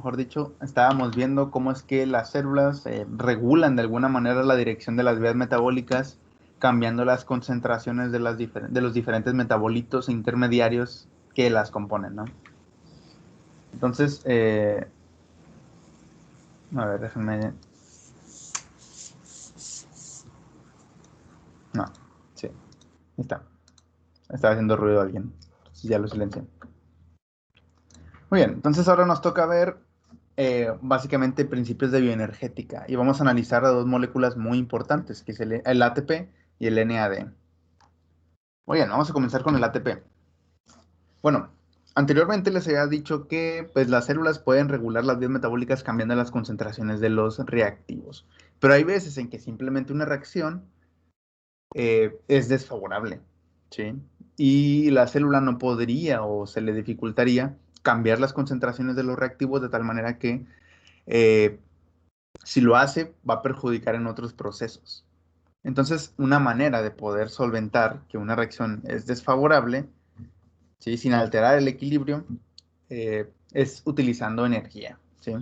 mejor dicho, estábamos viendo cómo es que las células regulan de alguna manera la dirección de las vías metabólicas, cambiando las concentraciones de, de los diferentes metabolitos intermediarios que las componen, ¿no? Entonces, a ver, déjenme... No, sí, ahí está. Estaba haciendo ruido alguien. Entonces ya lo silencié. Muy bien, entonces ahora nos toca ver básicamente principios de bioenergética y vamos a analizar a dos moléculas muy importantes, que es el ATP y el NAD. Muy bien, vamos a comenzar con el ATP. Bueno, anteriormente les había dicho que pues, las células pueden regular las vías metabólicas cambiando las concentraciones de los reactivos, pero hay veces en que simplemente una reacción es desfavorable, ¿sí? Y la célula no podría o se le dificultaría cambiar las concentraciones de los reactivos de tal manera que eh, si lo hace va a perjudicar en otros procesos. Entonces, una manera de poder solventar que una reacción es desfavorable, ¿sí? Sin alterar el equilibrio, es utilizando energía, ¿sí?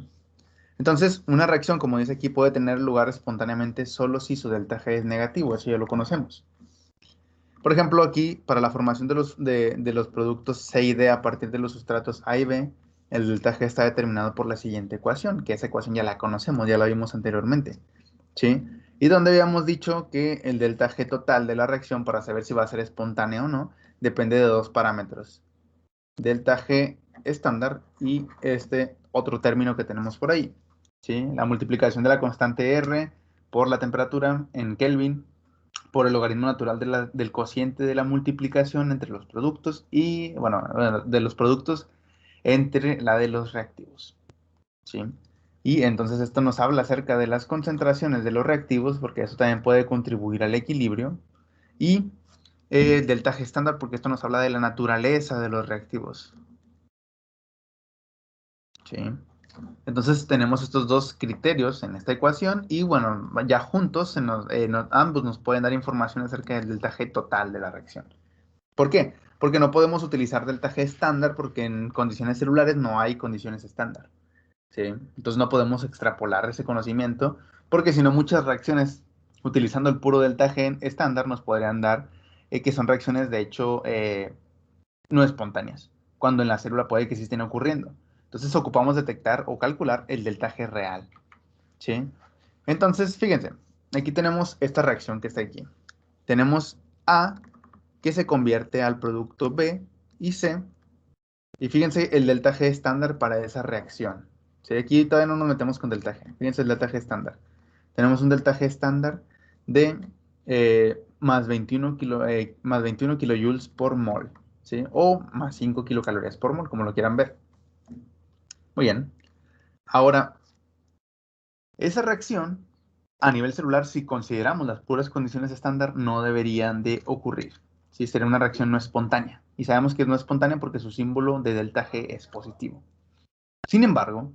Entonces, una reacción, como dice aquí, puede tener lugar espontáneamente solo si su delta G es negativo, eso ya lo conocemos. Por ejemplo, aquí, para la formación de los productos C y D a partir de los sustratos A y B, el delta G está determinado por la siguiente ecuación, que esa ecuación ya la conocemos, ya la vimos anteriormente, ¿sí? Y donde habíamos dicho que el delta G total de la reacción, para saber si va a ser espontánea o no, depende de dos parámetros, delta G estándar y este otro término que tenemos por ahí, ¿sí? La multiplicación de la constante R por la temperatura en Kelvin por el logaritmo natural del cociente de la multiplicación entre los productos y, bueno, de los productos entre la de los reactivos, ¿sí? Y entonces esto nos habla acerca de las concentraciones de los reactivos, porque eso también puede contribuir al equilibrio, y delta G estándar, porque esto nos habla de la naturaleza de los reactivos, ¿sí? Entonces tenemos estos dos criterios en esta ecuación y bueno, ya juntos ambos nos pueden dar información acerca del delta G total de la reacción. ¿Por qué? Porque no podemos utilizar delta G estándar porque en condiciones celulares no hay condiciones estándar, ¿sí? Entonces no podemos extrapolar ese conocimiento porque si no muchas reacciones utilizando el puro delta G estándar nos podrían dar que son reacciones de hecho no espontáneas, cuando en la célula puede que sí estén ocurriendo. Entonces ocupamos detectar o calcular el delta G real, ¿sí? Entonces, fíjense, aquí tenemos esta reacción que está aquí. Tenemos A que se convierte al producto B y C. Y fíjense el delta G estándar para esa reacción. ¿Sí? Aquí todavía no nos metemos con delta G. Fíjense el delta G estándar. Tenemos un delta G estándar de más 21 kilojoules por mol, ¿sí? O más 5 kilocalorías por mol, como lo quieran ver. Muy bien. Ahora, esa reacción a nivel celular, si consideramos las puras condiciones estándar, no deberían de ocurrir. Sí, sería una reacción no espontánea. Y sabemos que no es espontánea porque su símbolo de delta G es positivo. Sin embargo,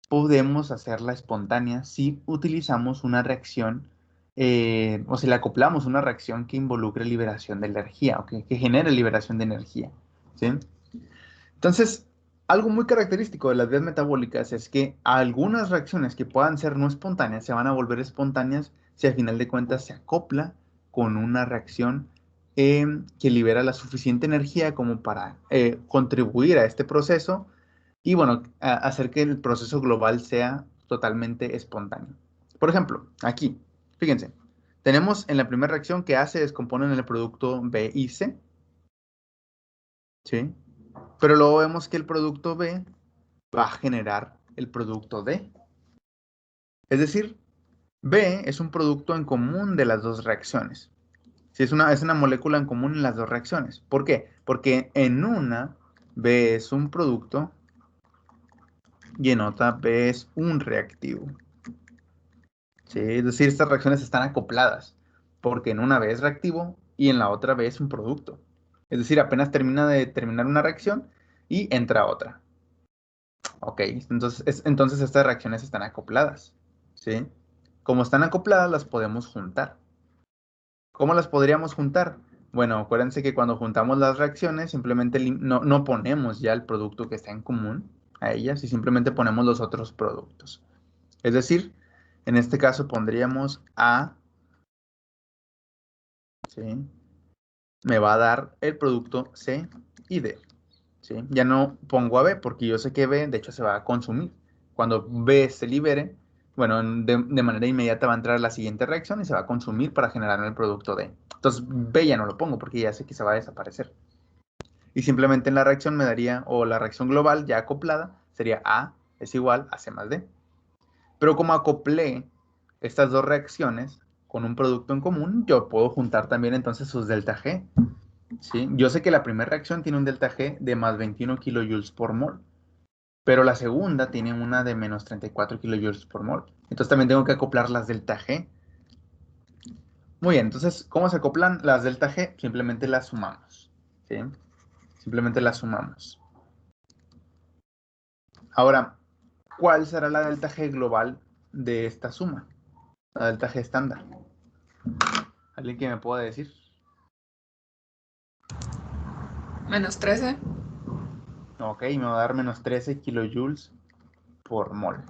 podemos hacerla espontánea si utilizamos una reacción o si le acoplamos una reacción que involucre liberación de energía o que genere liberación de energía, ¿sí? Entonces, algo muy característico de las vías metabólicas es que algunas reacciones que puedan ser no espontáneas se van a volver espontáneas si al final de cuentas se acopla con una reacción que libera la suficiente energía como para contribuir a este proceso y, bueno, hacer que el proceso global sea totalmente espontáneo. Por ejemplo, aquí, fíjense, tenemos en la primera reacción que A se descompone en el producto B y C, ¿sí? Pero luego vemos que el producto B va a generar el producto D. Es decir, B es un producto en común de las dos reacciones. Si es una molécula en común en las dos reacciones. ¿Por qué? Porque en una B es un producto y en otra B es un reactivo. ¿Sí? Es decir, estas reacciones están acopladas. Porque en una B es reactivo y en la otra B es un producto. Es decir, apenas termina de terminar una reacción y entra otra. Ok, entonces estas reacciones están acopladas, ¿sí? Como están acopladas, las podemos juntar. ¿Cómo las podríamos juntar? Bueno, acuérdense que cuando juntamos las reacciones, simplemente no ponemos ya el producto que está en común, a ellas y simplemente ponemos los otros productos. Es decir, en este caso pondríamos A, ¿sí? Me va a dar el producto C y D, ¿sí? Ya no pongo a B porque yo sé que B, de hecho, se va a consumir. Cuando B se libere, bueno, de manera inmediata va a entrar la siguiente reacción y se va a consumir para generar el producto D. Entonces, B ya no lo pongo porque ya sé que se va a desaparecer. Y simplemente en la reacción me daría, o la reacción global ya acoplada, sería A es igual a C más D. Pero como acoplé estas dos reacciones con un producto en común, yo puedo juntar también entonces sus delta G. ¿Sí? Yo sé que la primera reacción tiene un delta G de más 21 kilojoules por mol, pero la segunda tiene una de menos 34 kilojoules por mol. Entonces también tengo que acoplar las delta G. Muy bien, entonces, ¿cómo se acoplan las delta G? Simplemente las sumamos. ¿Sí? Simplemente las sumamos. Ahora, ¿cuál será la delta G global de esta suma? La delta G estándar. ¿Alguien que me pueda decir? Menos 13. Ok, me va a dar menos 13 kilojoules por mol.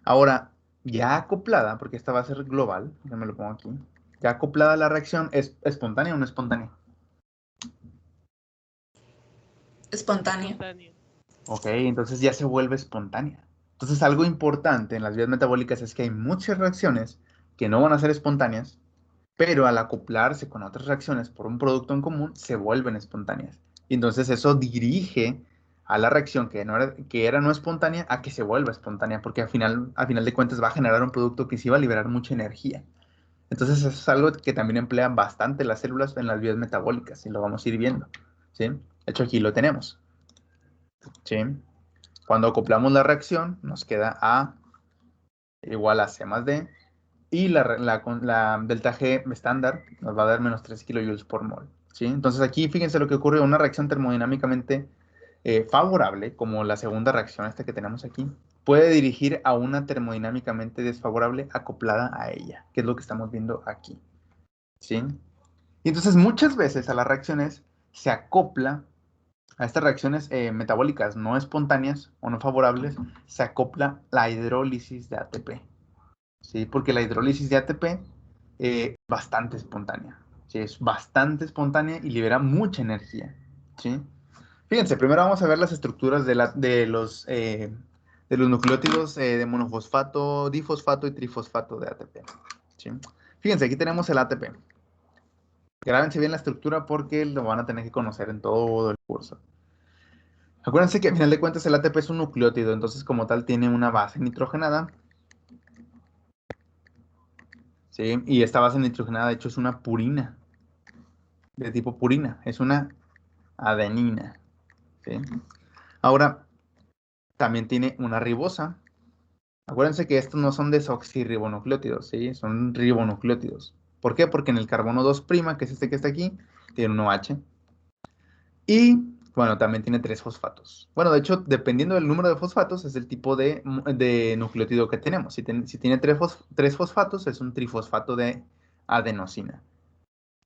Ahora, ya acoplada, porque esta va a ser global, ya me lo pongo aquí. Ya acoplada la reacción, ¿es espontánea o no espontánea? Espontánea. Espontáneo. Ok, entonces ya se vuelve espontánea. Entonces, algo importante en las vías metabólicas es que hay muchas reacciones que no van a ser espontáneas, pero al acoplarse con otras reacciones por un producto en común, se vuelven espontáneas. Y entonces eso dirige a la reacción que era no espontánea a que se vuelva espontánea, porque al final de cuentas va a generar un producto que sí va a liberar mucha energía. Entonces eso es algo que también emplean bastante las células en las vías metabólicas, y lo vamos a ir viendo. ¿Sí? De hecho, aquí lo tenemos. ¿Sí? Cuando acoplamos la reacción, nos queda A igual a C más D, y la delta G estándar nos va a dar menos 3 kilojoules por mol. ¿Sí? Entonces aquí fíjense lo que ocurre, una reacción termodinámicamente favorable, como la segunda reacción esta que tenemos aquí, puede dirigir a una termodinámicamente desfavorable acoplada a ella, que es lo que estamos viendo aquí. ¿Sí? Y entonces muchas veces a las reacciones se acopla, a estas reacciones metabólicas no espontáneas o no favorables, se acopla la hidrólisis de ATP. ¿Sí? Porque la hidrólisis de ATP es bastante espontánea. ¿Sí? Es bastante espontánea y libera mucha energía. ¿Sí? Fíjense, primero vamos a ver las estructuras de los nucleótidos de monofosfato, difosfato y trifosfato de ATP. ¿Sí? Fíjense, aquí tenemos el ATP. Grábense bien la estructura porque lo van a tener que conocer en todo el curso. Acuérdense que al final de cuentas el ATP es un nucleótido, entonces como tal tiene una base nitrogenada. ¿Sí? Y esta base nitrogenada de hecho es una purina, de tipo purina, es una adenina. ¿Sí? Ahora, también tiene una ribosa. Acuérdense que estos no son desoxirribonucleótidos, ¿sí? Son ribonucleótidos. ¿Por qué? Porque en el carbono 2', que es este que está aquí, tiene un OH. Y, bueno, también tiene 3 fosfatos. Bueno, de hecho, dependiendo del número de fosfatos, es el tipo de nucleótido que tenemos. Si tiene 3 fosfatos, es un trifosfato de adenosina.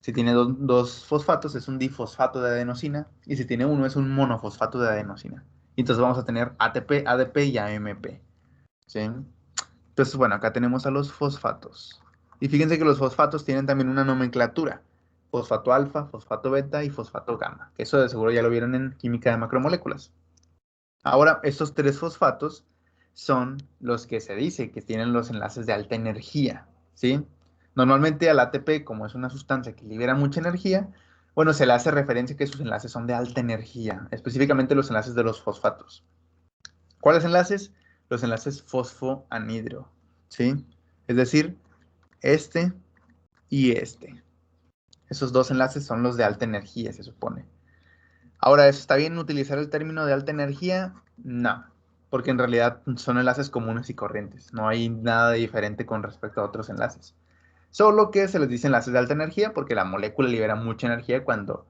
Si tiene dos fosfatos, es un difosfato de adenosina. Y si tiene uno, es un monofosfato de adenosina. Y entonces vamos a tener ATP, ADP y AMP. ¿Sí? Entonces, bueno, acá tenemos a los fosfatos. Y fíjense que los fosfatos tienen también una nomenclatura. Fosfato alfa, fosfato beta y fosfato gamma. Que eso de seguro ya lo vieron en química de macromoléculas. Ahora, estos 3 fosfatos son los que se dice que tienen los enlaces de alta energía. ¿Sí? Normalmente al ATP, como es una sustancia que libera mucha energía, bueno, se le hace referencia que sus enlaces son de alta energía, específicamente los enlaces de los fosfatos. ¿Cuáles enlaces? Los enlaces fosfoanhidro, ¿sí? Es decir, este y este. Esos dos enlaces son los de alta energía, se supone. Ahora, ¿está bien utilizar el término de alta energía? No, porque en realidad son enlaces comunes y corrientes. No hay nada de diferente con respecto a otros enlaces. Solo que se les dice enlaces de alta energía porque la molécula libera mucha energía cuando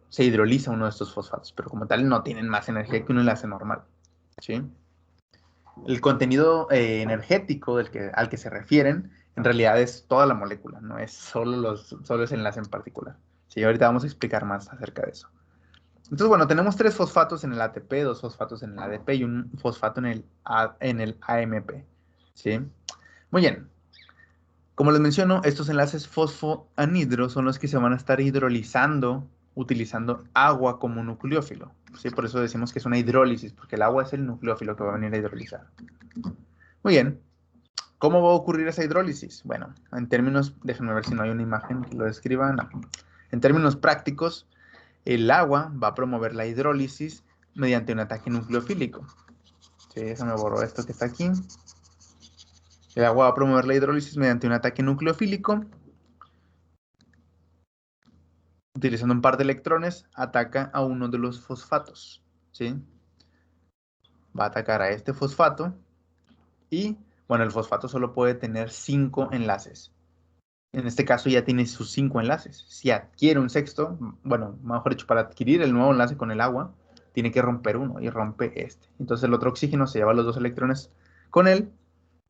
se hidroliza uno de estos fosfatos, pero como tal no tienen más energía que un enlace normal, ¿sí? El contenido energético al que se refieren, en realidad es toda la molécula, no es solo ese enlace en particular. Sí, ahorita vamos a explicar más acerca de eso. Entonces, bueno, tenemos 3 fosfatos en el ATP, 2 fosfatos en el ADP y un fosfato en el AMP. ¿Sí? Muy bien. Como les menciono, estos enlaces fosfoanhidro son los que se van a estar hidrolizando utilizando agua como nucleófilo. ¿Sí? Por eso decimos que es una hidrólisis, porque el agua es el nucleófilo que va a venir a hidrolizar. Muy bien. ¿Cómo va a ocurrir esa hidrólisis? Bueno, en términos, déjenme ver si no hay una imagen que lo describa. No. En términos prácticos, el agua va a promover la hidrólisis mediante un ataque nucleofílico. Sí, déjame borrar esto que está aquí. El agua va a promover la hidrólisis mediante un ataque nucleofílico. Utilizando un par de electrones, ataca a uno de los fosfatos. ¿Sí? Va a atacar a este fosfato. Y, bueno, el fosfato solo puede tener 5 enlaces. En este caso ya tiene sus 5 enlaces. Si adquiere un sexto, bueno, mejor dicho, para adquirir el nuevo enlace con el agua, tiene que romper uno y rompe este. Entonces el otro oxígeno se lleva los 2 electrones con él.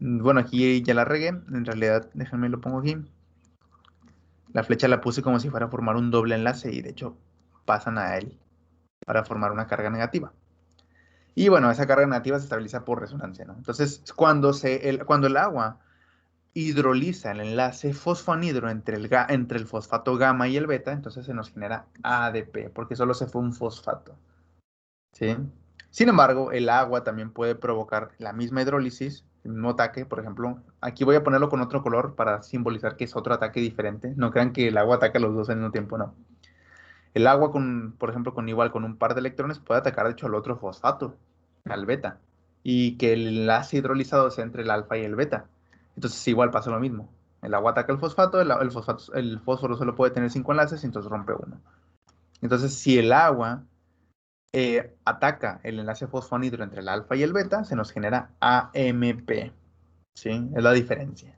Bueno, aquí ya la regué. En realidad, déjenme lo pongo aquí. La flecha la puse como si fuera a formar un doble enlace y de hecho pasan a él para formar una carga negativa. Y bueno, esa carga negativa se estabiliza por resonancia, ¿no? Entonces, cuando el agua hidroliza el enlace fosfoanhidro entre el fosfato gamma y el beta, entonces se nos genera ADP, porque solo se fue un fosfato. ¿Sí? Sin embargo, el agua también puede provocar la misma hidrólisis, el mismo ataque, por ejemplo. Aquí voy a ponerlo con otro color para simbolizar que es otro ataque diferente. No crean que el agua ataca a los dos al mismo tiempo, no. El agua, por ejemplo, con un par de electrones puede atacar, de hecho, al otro fosfato, al beta. Y que el enlace hidrolizado sea entre el alfa y el beta. Entonces, igual pasa lo mismo. El agua ataca al fosfato, el fósforo solo puede tener 5 enlaces, y entonces rompe uno. Entonces, si el agua ataca el enlace fosfonhidro entre el alfa y el beta, se nos genera AMP. ¿Sí? Es la diferencia.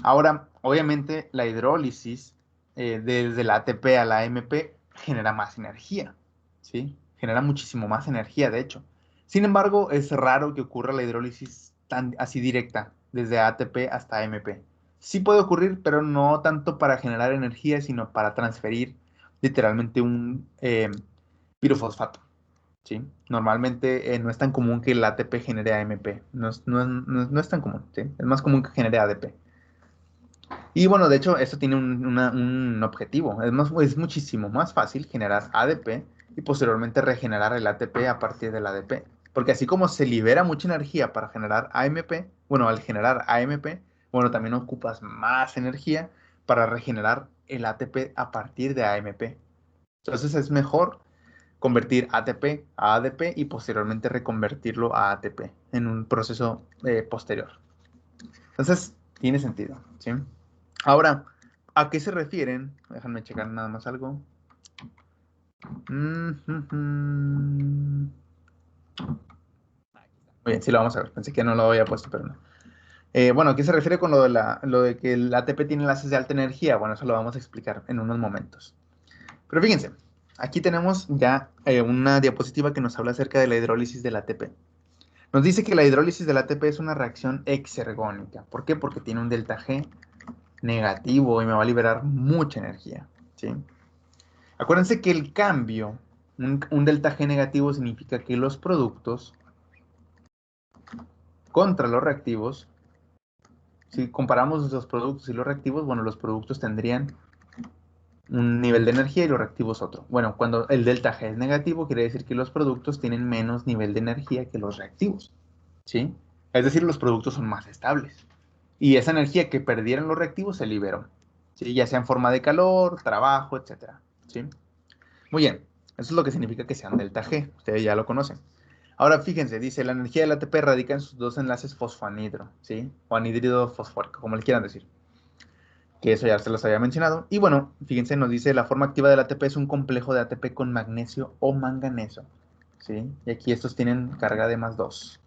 Ahora, obviamente, la hidrólisis desde la ATP a la AMP genera más energía, ¿sí? Genera muchísimo más energía, de hecho. Sin embargo, es raro que ocurra la hidrólisis así directa, desde ATP hasta AMP. Sí puede ocurrir, pero no tanto para generar energía, sino para transferir literalmente un pirofosfato, ¿sí? Normalmente no es tan común que el ATP genere AMP, no es tan común, ¿sí? Es más común que genere ADP. Y bueno, de hecho, esto tiene un objetivo. Es muchísimo más fácil generar ADP y posteriormente regenerar el ATP a partir del ADP. Porque así como se libera mucha energía para generar AMP, bueno, al generar AMP, bueno, también ocupas más energía para regenerar el ATP a partir de AMP. Entonces es mejor convertir ATP a ADP y posteriormente reconvertirlo a ATP en un proceso posterior. Entonces, tiene sentido, ¿sí? Ahora, ¿a qué se refieren? Déjame checar nada más algo. Muy bien, sí lo vamos a ver. Pensé que no lo había puesto, pero no. Bueno, ¿a qué se refiere con lo de que el ATP tiene enlaces de alta energía? Bueno, eso lo vamos a explicar en unos momentos. Pero fíjense, aquí tenemos ya una diapositiva que nos habla acerca de la hidrólisis del ATP. Nos dice que la hidrólisis del ATP es una reacción exergónica. ¿Por qué? Porque tiene un delta G negativo y me va a liberar mucha energía, ¿sí? Acuérdense que el cambio, un delta G negativo significa que los productos contra los reactivos, si comparamos los productos y los reactivos, bueno, los productos tendrían un nivel de energía y los reactivos otro. Bueno, cuando el delta G es negativo, quiere decir que los productos tienen menos nivel de energía que los reactivos, ¿sí? Es decir, los productos son más estables. Y esa energía que perdieron los reactivos se liberó, ¿sí? Ya sea en forma de calor, trabajo, etcétera, ¿sí? Muy bien, eso es lo que significa que sean delta G, ustedes ya lo conocen. Ahora fíjense, dice, la energía del ATP radica en sus dos enlaces fosfanhidro, ¿sí? O anhídrido fosfórico, como le quieran decir. Que eso ya se los había mencionado. Y bueno, fíjense, nos dice, la forma activa del ATP es un complejo de ATP con magnesio o manganeso, ¿sí? Y aquí estos tienen carga de +2.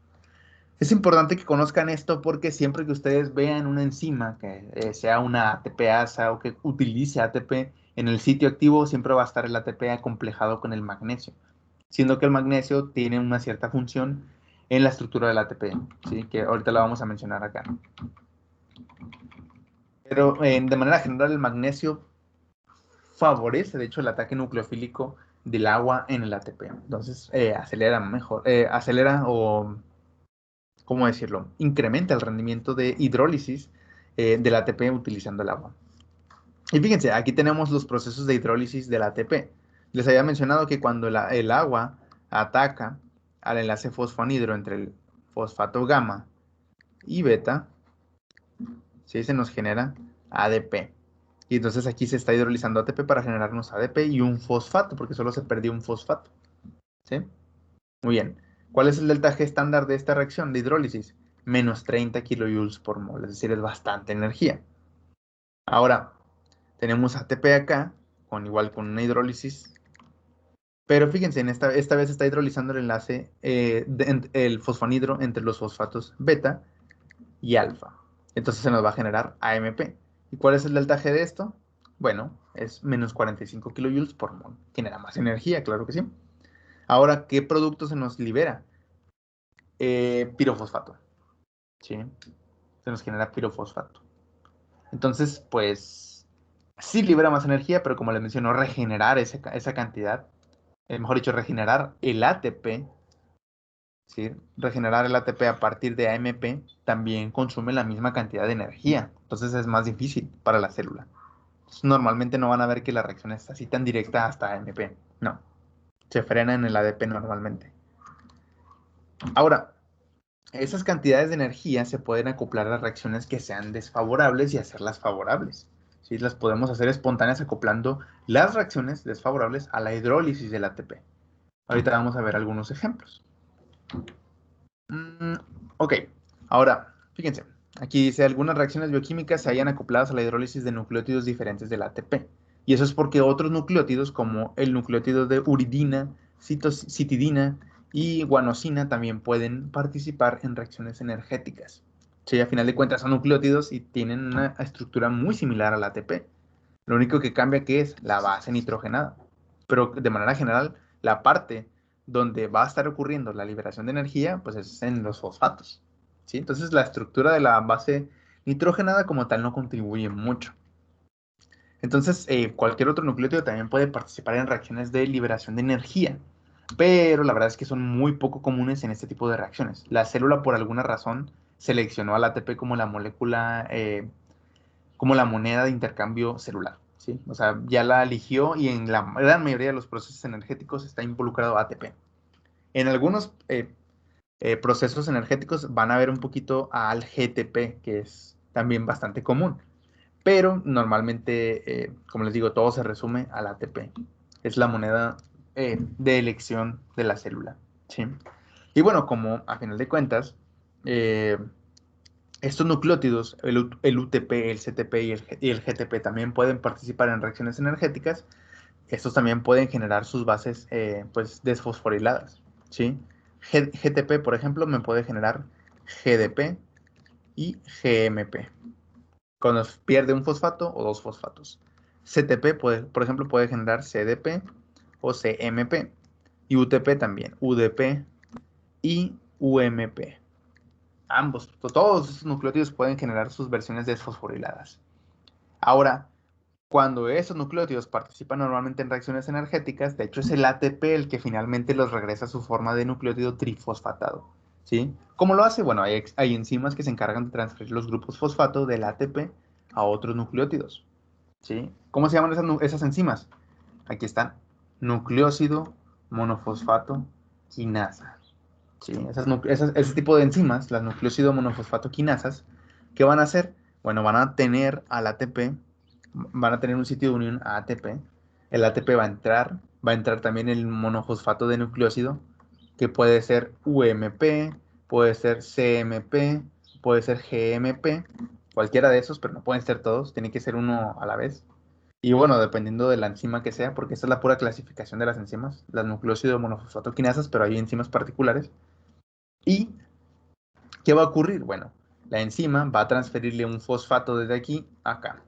Es importante que conozcan esto porque siempre que ustedes vean una enzima que sea una ATPasa o que utilice ATP en el sitio activo, siempre va a estar el ATP acomplejado con el magnesio, siendo que el magnesio tiene una cierta función en la estructura del ATP, ¿sí? Que ahorita la vamos a mencionar acá. Pero de manera general el magnesio favorece, de hecho, el ataque nucleofílico del agua en el ATP. Entonces, acelera mejor, acelera o, ¿cómo decirlo? Incrementa el rendimiento de hidrólisis del ATP utilizando el agua. Y fíjense, aquí tenemos los procesos de hidrólisis del ATP. Les había mencionado que cuando el agua ataca al enlace fosfanhidro entre el fosfato gamma y beta, ¿sí? Se nos genera ADP. Y entonces aquí se está hidrolizando ATP para generarnos ADP y un fosfato, porque solo se perdió un fosfato. ¿Sí? Muy bien. ¿Cuál es el deltaje estándar de esta reacción de hidrólisis? Menos 30 kilojoules por mol, es decir, es bastante energía. Ahora, tenemos ATP acá, igual con una hidrólisis, pero fíjense, esta vez está hidrolizando el enlace, el fosfanhidro entre los fosfatos beta y alfa. Entonces se nos va a generar AMP. ¿Y cuál es el deltaje de esto? Bueno, es menos 45 kilojoules por mol. Genera más energía, claro que sí. Ahora, ¿qué producto se nos libera? Pirofosfato. ¿Sí? Se nos genera pirofosfato. Entonces, pues, sí libera más energía, pero como les menciono, regenerar esa cantidad, mejor dicho, regenerar el ATP, ¿sí? Regenerar el ATP a partir de AMP también consume la misma cantidad de energía. Entonces es más difícil para la célula. Entonces, normalmente no van a ver que la reacción es así tan directa hasta AMP. No. Se frena en el ADP normalmente. Ahora, esas cantidades de energía se pueden acoplar a reacciones que sean desfavorables y hacerlas favorables. ¿Sí? Las podemos hacer espontáneas acoplando las reacciones desfavorables a la hidrólisis del ATP. Ahorita vamos a ver algunos ejemplos. Ok, ahora, fíjense, aquí dice, algunas reacciones bioquímicas se hayan acopladas a la hidrólisis de nucleótidos diferentes del ATP. Y eso es porque otros nucleótidos, como el nucleótido de uridina, citidina y guanosina, también pueden participar en reacciones energéticas. Sí, a final de cuentas son nucleótidos y tienen una estructura muy similar al ATP. Lo único que cambia que es la base nitrogenada. Pero de manera general, la parte donde va a estar ocurriendo la liberación de energía, pues es en los fosfatos. ¿Sí? Entonces la estructura de la base nitrogenada como tal no contribuye mucho. Entonces, cualquier otro nucleótido también puede participar en reacciones de liberación de energía, pero la verdad es que son muy poco comunes en este tipo de reacciones. La célula, por alguna razón, seleccionó al ATP como la molécula, como la moneda de intercambio celular. ¿Sí? O sea, ya la eligió y en la gran mayoría de los procesos energéticos está involucrado ATP. En algunos procesos energéticos van a ver un poquito al GTP, que es también bastante común. Pero normalmente, como les digo, todo se resume al ATP. Es la moneda de elección de la célula. ¿Sí? Y bueno, como a final de cuentas, estos nucleótidos, el UTP, el CTP y el GTP también pueden participar en reacciones energéticas. Estos también pueden generar sus bases pues desfosforiladas. ¿Sí? GTP, por ejemplo, me puede generar GDP y GMP cuando pierde un fosfato o dos fosfatos. CTP, por ejemplo, puede generar CDP o CMP. Y UTP también, UDP y UMP. Ambos, todos estos nucleótidos pueden generar sus versiones desfosforiladas. Ahora, cuando esos nucleótidos participan normalmente en reacciones energéticas, de hecho es el ATP el que finalmente los regresa a su forma de nucleótido trifosfatado. ¿Sí? ¿Cómo lo hace? Bueno, hay enzimas que se encargan de transferir los grupos fosfato del ATP a otros nucleótidos. ¿Sí? ¿Cómo se llaman esas enzimas? Aquí están. Nucleósido monofosfato quinasa. ¿Sí? Ese tipo de enzimas, las nucleósido monofosfato quinasas, ¿qué van a hacer? Bueno, van a tener al ATP, van a tener un sitio de unión a ATP. El ATP va a entrar también el monofosfato de nucleósido, que puede ser UMP, puede ser CMP, puede ser GMP, cualquiera de esos, pero no pueden ser todos, tiene que ser uno a la vez. Y bueno, dependiendo de la enzima que sea, porque esta es la pura clasificación de las enzimas, las nucleósido monofosfato quinasas, pero hay enzimas particulares. ¿Y qué va a ocurrir? Bueno, la enzima va a transferirle un fosfato desde aquí a acá.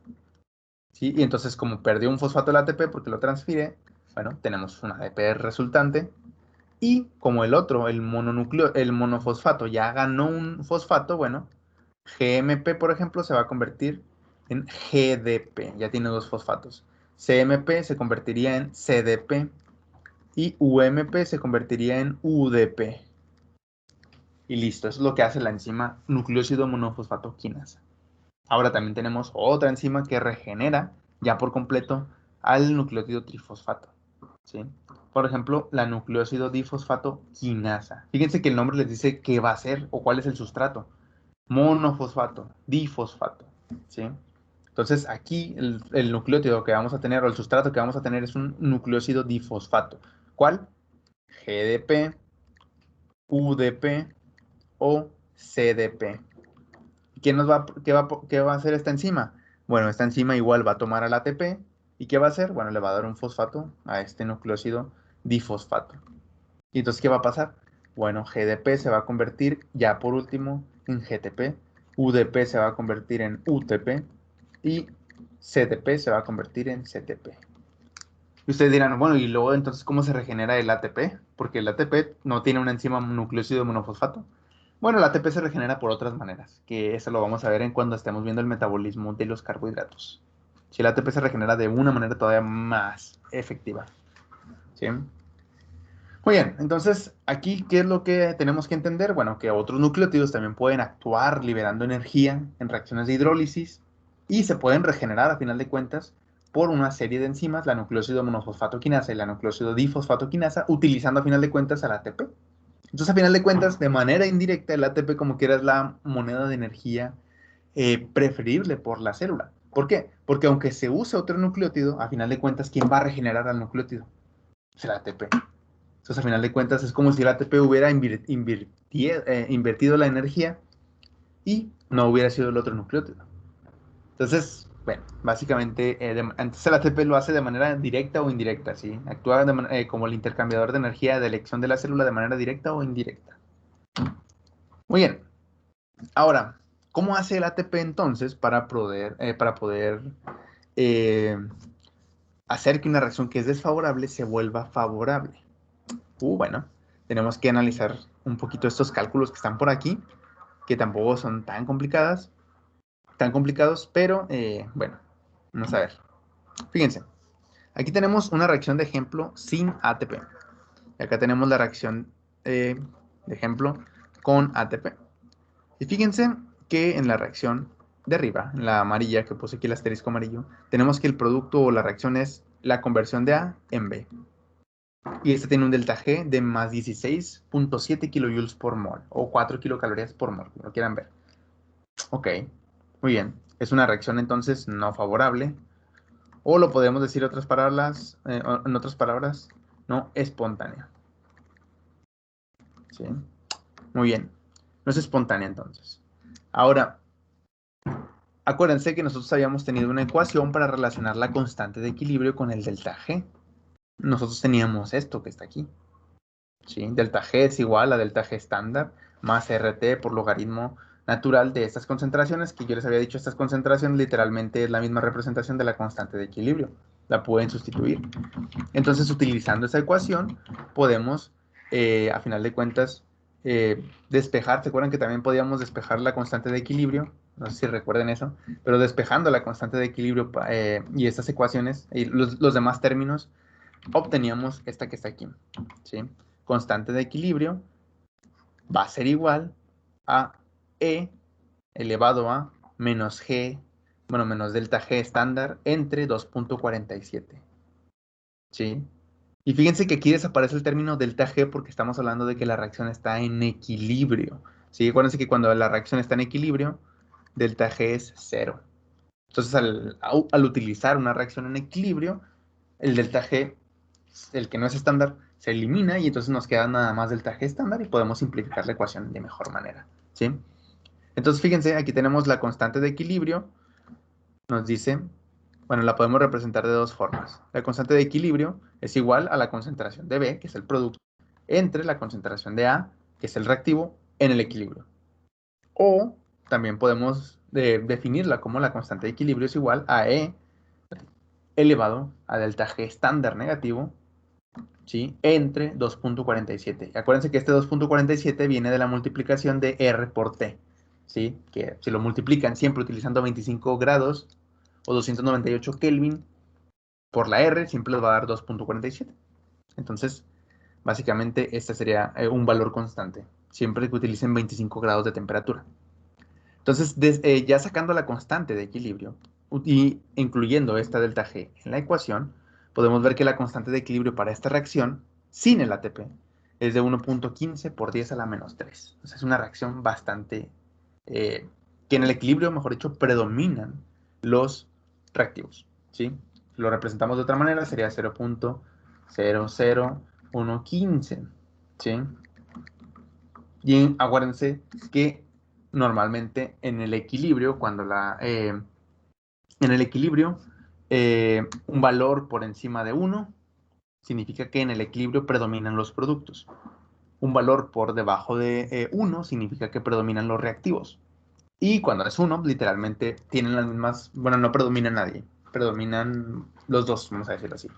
¿Sí? Y entonces, como perdió un fosfato el ATP porque lo transfiere, bueno, tenemos un ADP resultante. Y como el otro, el monofosfato, ya ganó un fosfato, bueno, GMP, por ejemplo, se va a convertir en GDP, ya tiene dos fosfatos. CMP se convertiría en CDP y UMP se convertiría en UDP. Y listo, eso es lo que hace la enzima nucleósido monofosfato quinasa. Ahora también tenemos otra enzima que regenera ya por completo al nucleótido trifosfato, ¿sí? Por ejemplo, la nucleósido difosfato quinasa. Fíjense que el nombre les dice qué va a ser o cuál es el sustrato. Monofosfato, difosfato, ¿sí? Entonces aquí el nucleótido que vamos a tener o el sustrato que vamos a tener es un nucleósido difosfato. ¿Cuál? GDP, UDP o CDP. ¿Qué va a hacer esta enzima? Bueno, esta enzima igual va a tomar al ATP. ¿Y qué va a hacer? Bueno, le va a dar un fosfato a este nucleósido difosfato. ¿Y entonces qué va a pasar? Bueno, GDP se va a convertir ya por último en GTP, UDP se va a convertir en UTP y CTP se va a convertir en CTP. Y ustedes dirán, bueno, ¿y luego entonces cómo se regenera el ATP? Porque el ATP no tiene una enzima nucleósido monofosfato. Bueno, el ATP se regenera por otras maneras, que eso lo vamos a ver en cuando estemos viendo el metabolismo de los carbohidratos. Si el ATP se regenera de una manera todavía más efectiva. ¿Sí? Muy bien, entonces aquí, ¿qué es lo que tenemos que entender? Bueno, que otros nucleótidos también pueden actuar liberando energía en reacciones de hidrólisis y se pueden regenerar a final de cuentas por una serie de enzimas, la nucleósido monofosfato quinasa y la nucleósido difosfato quinasa, utilizando a final de cuentas al ATP. Entonces, a final de cuentas, de manera indirecta, el ATP como quiera es la moneda de energía preferible por la célula. ¿Por qué? Porque aunque se use otro nucleótido, a final de cuentas, ¿quién va a regenerar al nucleótido? Es el ATP. Entonces, a final de cuentas, es como si el ATP hubiera invertido la energía y no hubiera sido el otro nucleótido. Entonces, bueno, básicamente, entonces el ATP lo hace de manera directa o indirecta, ¿sí? Actúa como el intercambiador de energía de elección de la célula de manera directa o indirecta. Muy bien. Ahora, ¿cómo hace el ATP entonces para poder eh, hacer que una reacción que es desfavorable se vuelva favorable? Bueno, tenemos que analizar un poquito estos cálculos que están por aquí, que tampoco son tan complicados, pero bueno, vamos a ver. Fíjense, aquí tenemos una reacción de ejemplo sin ATP. Y acá tenemos la reacción de ejemplo con ATP. Y fíjense que en la reacción de arriba, en la amarilla que puse aquí el asterisco amarillo, tenemos que el producto o la reacción es la conversión de A en B. Y este tiene un delta G de más 16.7 kilojoules por mol, o 4 kilocalorías por mol, como lo quieran ver. Ok, muy bien. Es una reacción entonces no favorable, o lo podemos decir en otras palabras, no espontánea. ¿Sí? Muy bien. No es espontánea entonces. Ahora, acuérdense que nosotros habíamos tenido una ecuación para relacionar la constante de equilibrio con el delta G. Nosotros teníamos esto que está aquí. ¿Sí? Delta G es igual a delta G estándar más RT por logaritmo natural de estas concentraciones, que yo les había dicho, estas concentraciones literalmente es la misma representación de la constante de equilibrio. La pueden sustituir. Entonces, utilizando esa ecuación, podemos, a final de cuentas, despejar. ¿Se acuerdan que también podíamos despejar la constante de equilibrio? No sé si recuerden eso, pero despejando la constante de equilibrio y estas ecuaciones y los demás términos, obteníamos esta que está aquí, ¿sí? Constante de equilibrio va a ser igual a E elevado a menos G, bueno, menos delta G estándar entre 2.47, ¿sí? Y fíjense que aquí desaparece el término delta G porque estamos hablando de que la reacción está en equilibrio, ¿sí? Acuérdense que cuando la reacción está en equilibrio, delta G es 0. Entonces, al utilizar una reacción en equilibrio, el delta G, el que no es estándar, se elimina y entonces nos queda nada más delta G estándar y podemos simplificar la ecuación de mejor manera, ¿sí? Entonces, fíjense, aquí tenemos la constante de equilibrio. Nos dice, bueno, la podemos representar de dos formas. La constante de equilibrio es igual a la concentración de B, que es el producto, entre la concentración de A, que es el reactivo, en el equilibrio. O también podemos definirla como la constante de equilibrio es igual a E elevado a delta G estándar negativo, ¿sí? Entre 2.47. Acuérdense que este 2.47 viene de la multiplicación de R por T, ¿sí? Que si lo multiplican siempre utilizando 25 grados o 298 Kelvin por la R, siempre les va a dar 2.47. Entonces, básicamente, este sería un valor constante, siempre que utilicen 25 grados de temperatura. Entonces, ya sacando la constante de equilibrio y incluyendo esta delta G en la ecuación, podemos ver que la constante de equilibrio para esta reacción, sin el ATP, es de 1.15 por 10 a la menos 3. O sea, es una reacción bastante, que en el equilibrio, mejor dicho, predominan los reactivos, ¿sí? Si lo representamos de otra manera, sería 0.00115, ¿sí? Y acuérdense que normalmente en el equilibrio, en el equilibrio, un valor por encima de 1 significa que en el equilibrio predominan los productos. Un valor por debajo de 1 significa que predominan los reactivos. Y cuando es 1, literalmente tienen las mismas, bueno, no predomina nadie, predominan los dos, vamos a decirlo así.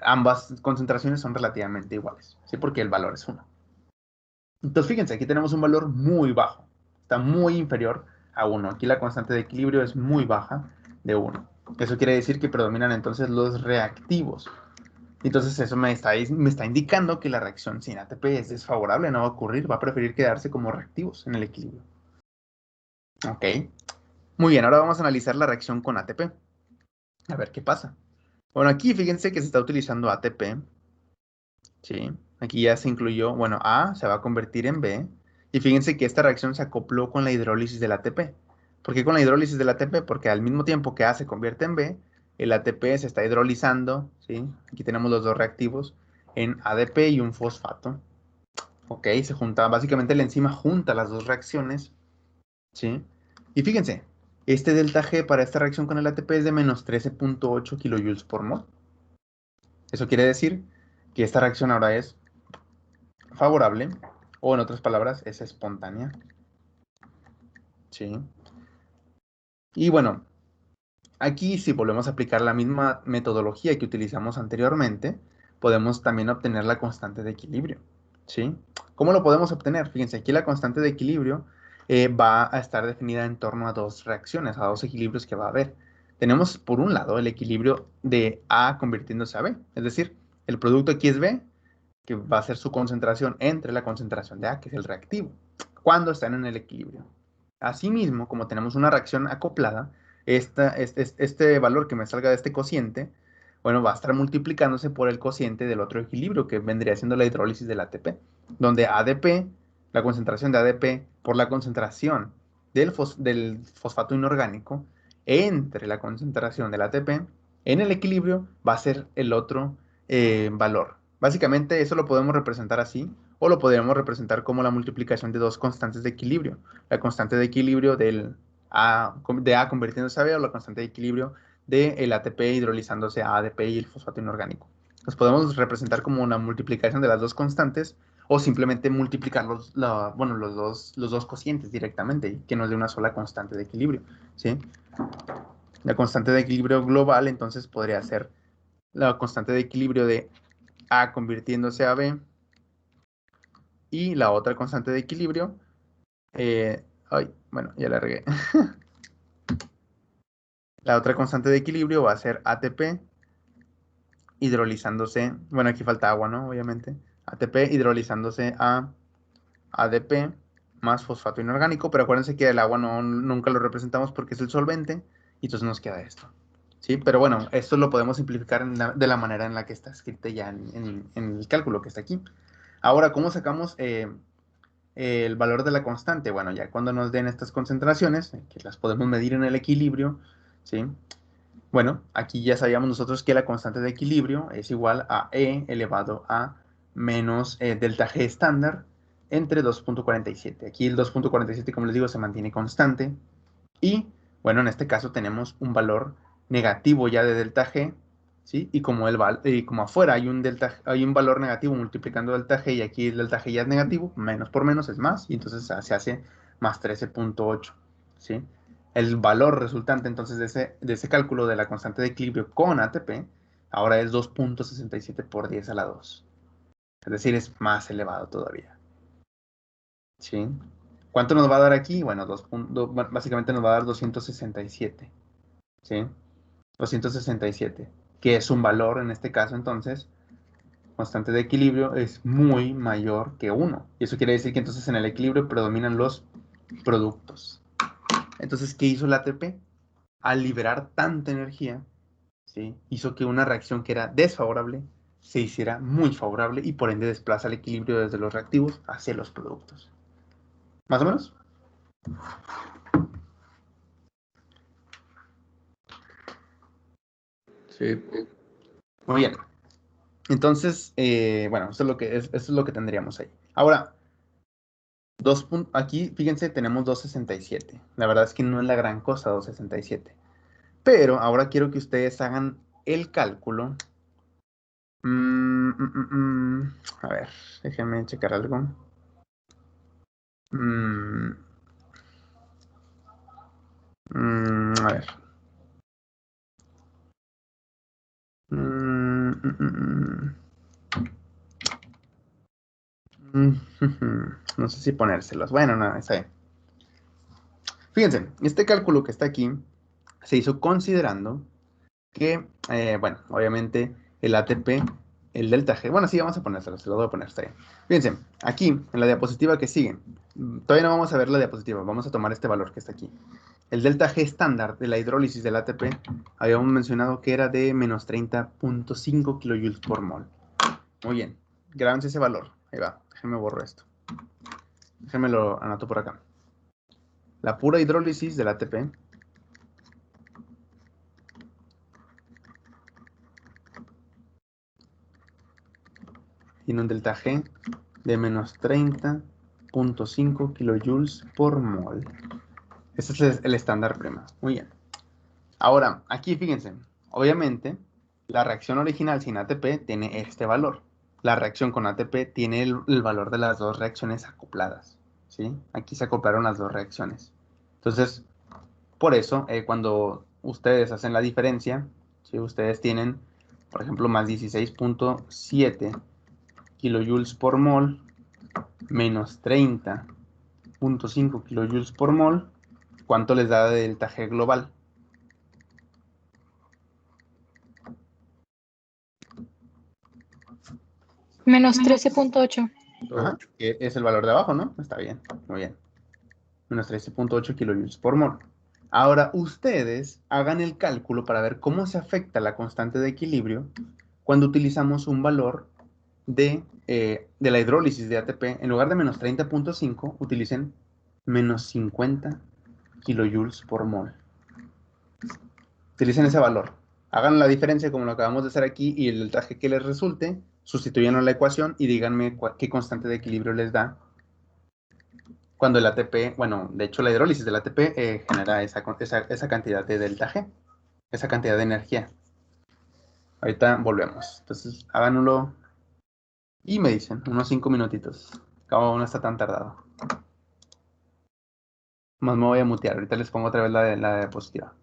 Ambas concentraciones son relativamente iguales, ¿sí? Porque el valor es 1. Entonces, fíjense, aquí tenemos un valor muy bajo. Está muy inferior a 1. Aquí la constante de equilibrio es muy baja de 1. Eso quiere decir que predominan entonces los reactivos. Entonces, eso me está indicando que la reacción sin ATP es desfavorable, no va a ocurrir, va a preferir quedarse como reactivos en el equilibrio. Ok. Muy bien, ahora vamos a analizar la reacción con ATP. A ver qué pasa. Bueno, aquí fíjense que se está utilizando ATP. Sí, aquí ya se incluyó, bueno, A se va a convertir en B. Y fíjense que esta reacción se acopló con la hidrólisis del ATP. ¿Por qué con la hidrólisis del ATP? Porque al mismo tiempo que A se convierte en B, el ATP se está hidrolizando, ¿sí? Aquí tenemos los dos reactivos, en ADP y un fosfato. Ok, se junta, básicamente la enzima junta las dos reacciones, ¿sí? Y fíjense, este delta G para esta reacción con el ATP es de menos 13.8 kilojoules por mol. Eso quiere decir que esta reacción ahora es favorable, o en otras palabras, es espontánea. ¿Sí? Y bueno, aquí si volvemos a aplicar la misma metodología que utilizamos anteriormente, podemos también obtener la constante de equilibrio. ¿Sí? ¿Cómo lo podemos obtener? Fíjense, aquí la constante de equilibrio va a estar definida en torno a dos reacciones, a dos equilibrios que va a haber. Tenemos por un lado el equilibrio de A convirtiéndose a B, es decir, el producto aquí es B, que va a ser su concentración entre la concentración de A, que es el reactivo, cuando están en el equilibrio. Asimismo, como tenemos una reacción acoplada, este valor que me salga de este cociente, bueno, va a estar multiplicándose por el cociente del otro equilibrio, que vendría siendo la hidrólisis del ATP, donde ADP, la concentración de ADP por la concentración del fosfato inorgánico entre la concentración del ATP en el equilibrio va a ser el otro valor. Básicamente eso lo podemos representar así o lo podríamos representar como la multiplicación de dos constantes de equilibrio. La constante de equilibrio de A convirtiéndose a B o la constante de equilibrio del ATP hidrolizándose a ADP y el fosfato inorgánico. Los podemos representar como una multiplicación de las dos constantes o simplemente multiplicar bueno, los dos cocientes directamente, que nos dé una sola constante de equilibrio. ¿Sí? La constante de equilibrio global entonces podría ser la constante de equilibrio de A convirtiéndose a B y la otra constante de equilibrio, bueno, ya la regué. La otra constante de equilibrio va a ser ATP hidrolizándose, bueno, aquí falta agua, ¿no? Obviamente. ATP hidrolizándose a ADP más fosfato inorgánico, pero acuérdense que el agua nunca lo representamos porque es el solvente, y entonces nos queda esto. ¿Sí? Pero bueno, esto lo podemos simplificar de la manera en la que está escrita ya en el cálculo que está aquí. Ahora, ¿cómo sacamos el valor de la constante? Bueno, ya cuando nos den estas concentraciones, que las podemos medir en el equilibrio, ¿sí? Bueno, aquí ya sabíamos nosotros que la constante de equilibrio es igual a E elevado a menos delta G estándar entre 2.47. Aquí el 2.47, como les digo, se mantiene constante. Y, bueno, en este caso tenemos un valor negativo ya de delta G, ¿sí? Y como afuera hay un valor negativo multiplicando delta G y aquí el delta G ya es negativo, menos por menos es más, y entonces se hace más 13.8, ¿sí? El valor resultante entonces de ese cálculo de la constante de equilibrio con ATP ahora es 2.67 por 10 a la 2. Es decir, es más elevado todavía, ¿sí? ¿Cuánto nos va a dar aquí? Bueno, básicamente nos va a dar 267, ¿sí? 267, que es un valor en este caso entonces constante de equilibrio es muy mayor que 1. Y eso quiere decir que entonces en el equilibrio predominan los productos. Entonces, ¿qué hizo la ATP? Al liberar tanta energía, ¿sí? Hizo que una reacción que era desfavorable se hiciera muy favorable y por ende desplaza el equilibrio desde los reactivos hacia los productos. ¿Más o menos? Sí. Muy bien. Entonces, bueno, eso es lo que tendríamos ahí. Ahora, aquí, fíjense, tenemos 267. La verdad es que no es la gran cosa 267. Pero ahora quiero que ustedes hagan el cálculo. A ver, déjenme checar algo. A ver. No sé si ponérselos. Bueno, no, está bien. Fíjense, este cálculo que está aquí se hizo considerando que, bueno, obviamente el ATP, el delta G, bueno, sí, vamos a ponérselo, se lo voy a poner, está bien. Fíjense, aquí, en la diapositiva que sigue, todavía no vamos a ver la diapositiva, vamos a tomar este valor que está aquí. El delta G estándar de la hidrólisis del ATP, habíamos mencionado que era de menos 30.5 kilojoules por mol. Muy bien, grábense ese valor, ahí va, déjenme borro esto. Déjenme lo anoto por acá. La pura hidrólisis del ATP tiene un delta G de menos 30.5 kilojoules por mol. Ese es el estándar prima. Muy bien. Ahora, aquí fíjense, obviamente, la reacción original sin ATP tiene este valor. La reacción con ATP tiene el valor de las dos reacciones acopladas. ¿Sí? Aquí se acoplaron las dos reacciones. Entonces, por eso, cuando ustedes hacen la diferencia, si ustedes tienen, por ejemplo, más 16.7 kilojoules por mol menos 30.5 kilojoules por mol, ¿cuánto les da de delta G global? Menos 13.8. Ajá, que es el valor de abajo, ¿no? Está bien, muy bien. Menos 13.8 kilojoules por mol. Ahora ustedes hagan el cálculo para ver cómo se afecta la constante de equilibrio cuando utilizamos un valor de la hidrólisis de ATP. En lugar de menos 30.5, utilicen menos 50 kilojoules por mol. Utilicen ese valor. Hagan la diferencia como lo acabamos de hacer aquí y el deltaje que les resulte, sustituyanlo en la ecuación y díganme qué constante de equilibrio les da cuando el ATP, bueno, de hecho la hidrólisis del ATP genera esa cantidad de delta G, esa cantidad de energía. Ahorita volvemos. Entonces, háganlo y me dicen, unos 5 minutitos. Cabo no está tan tardado. Más me voy a mutear. Ahorita les pongo otra vez la diapositiva.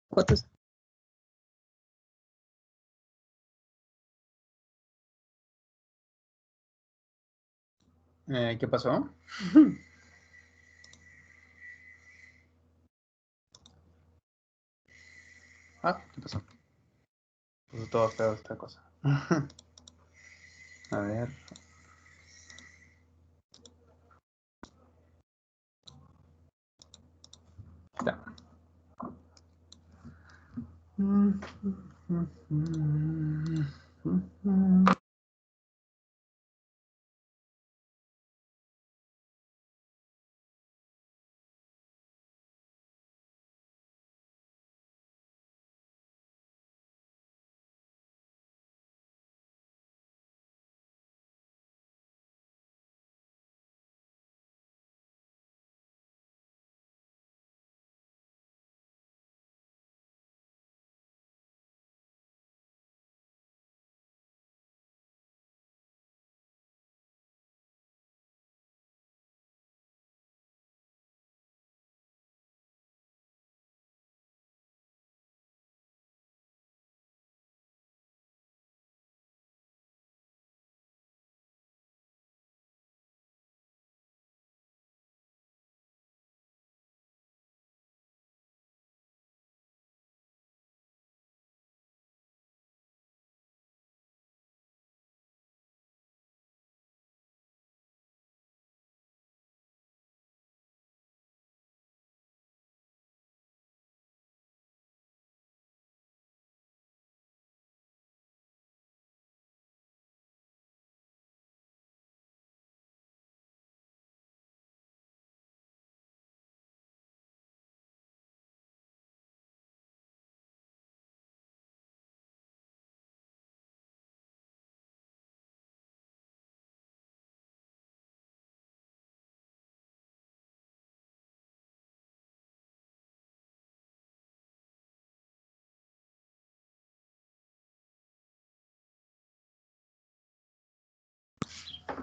Fotos. ¿Qué pasó? ¿Qué pasó? Puso todo feo esta cosa. A ver. Ya.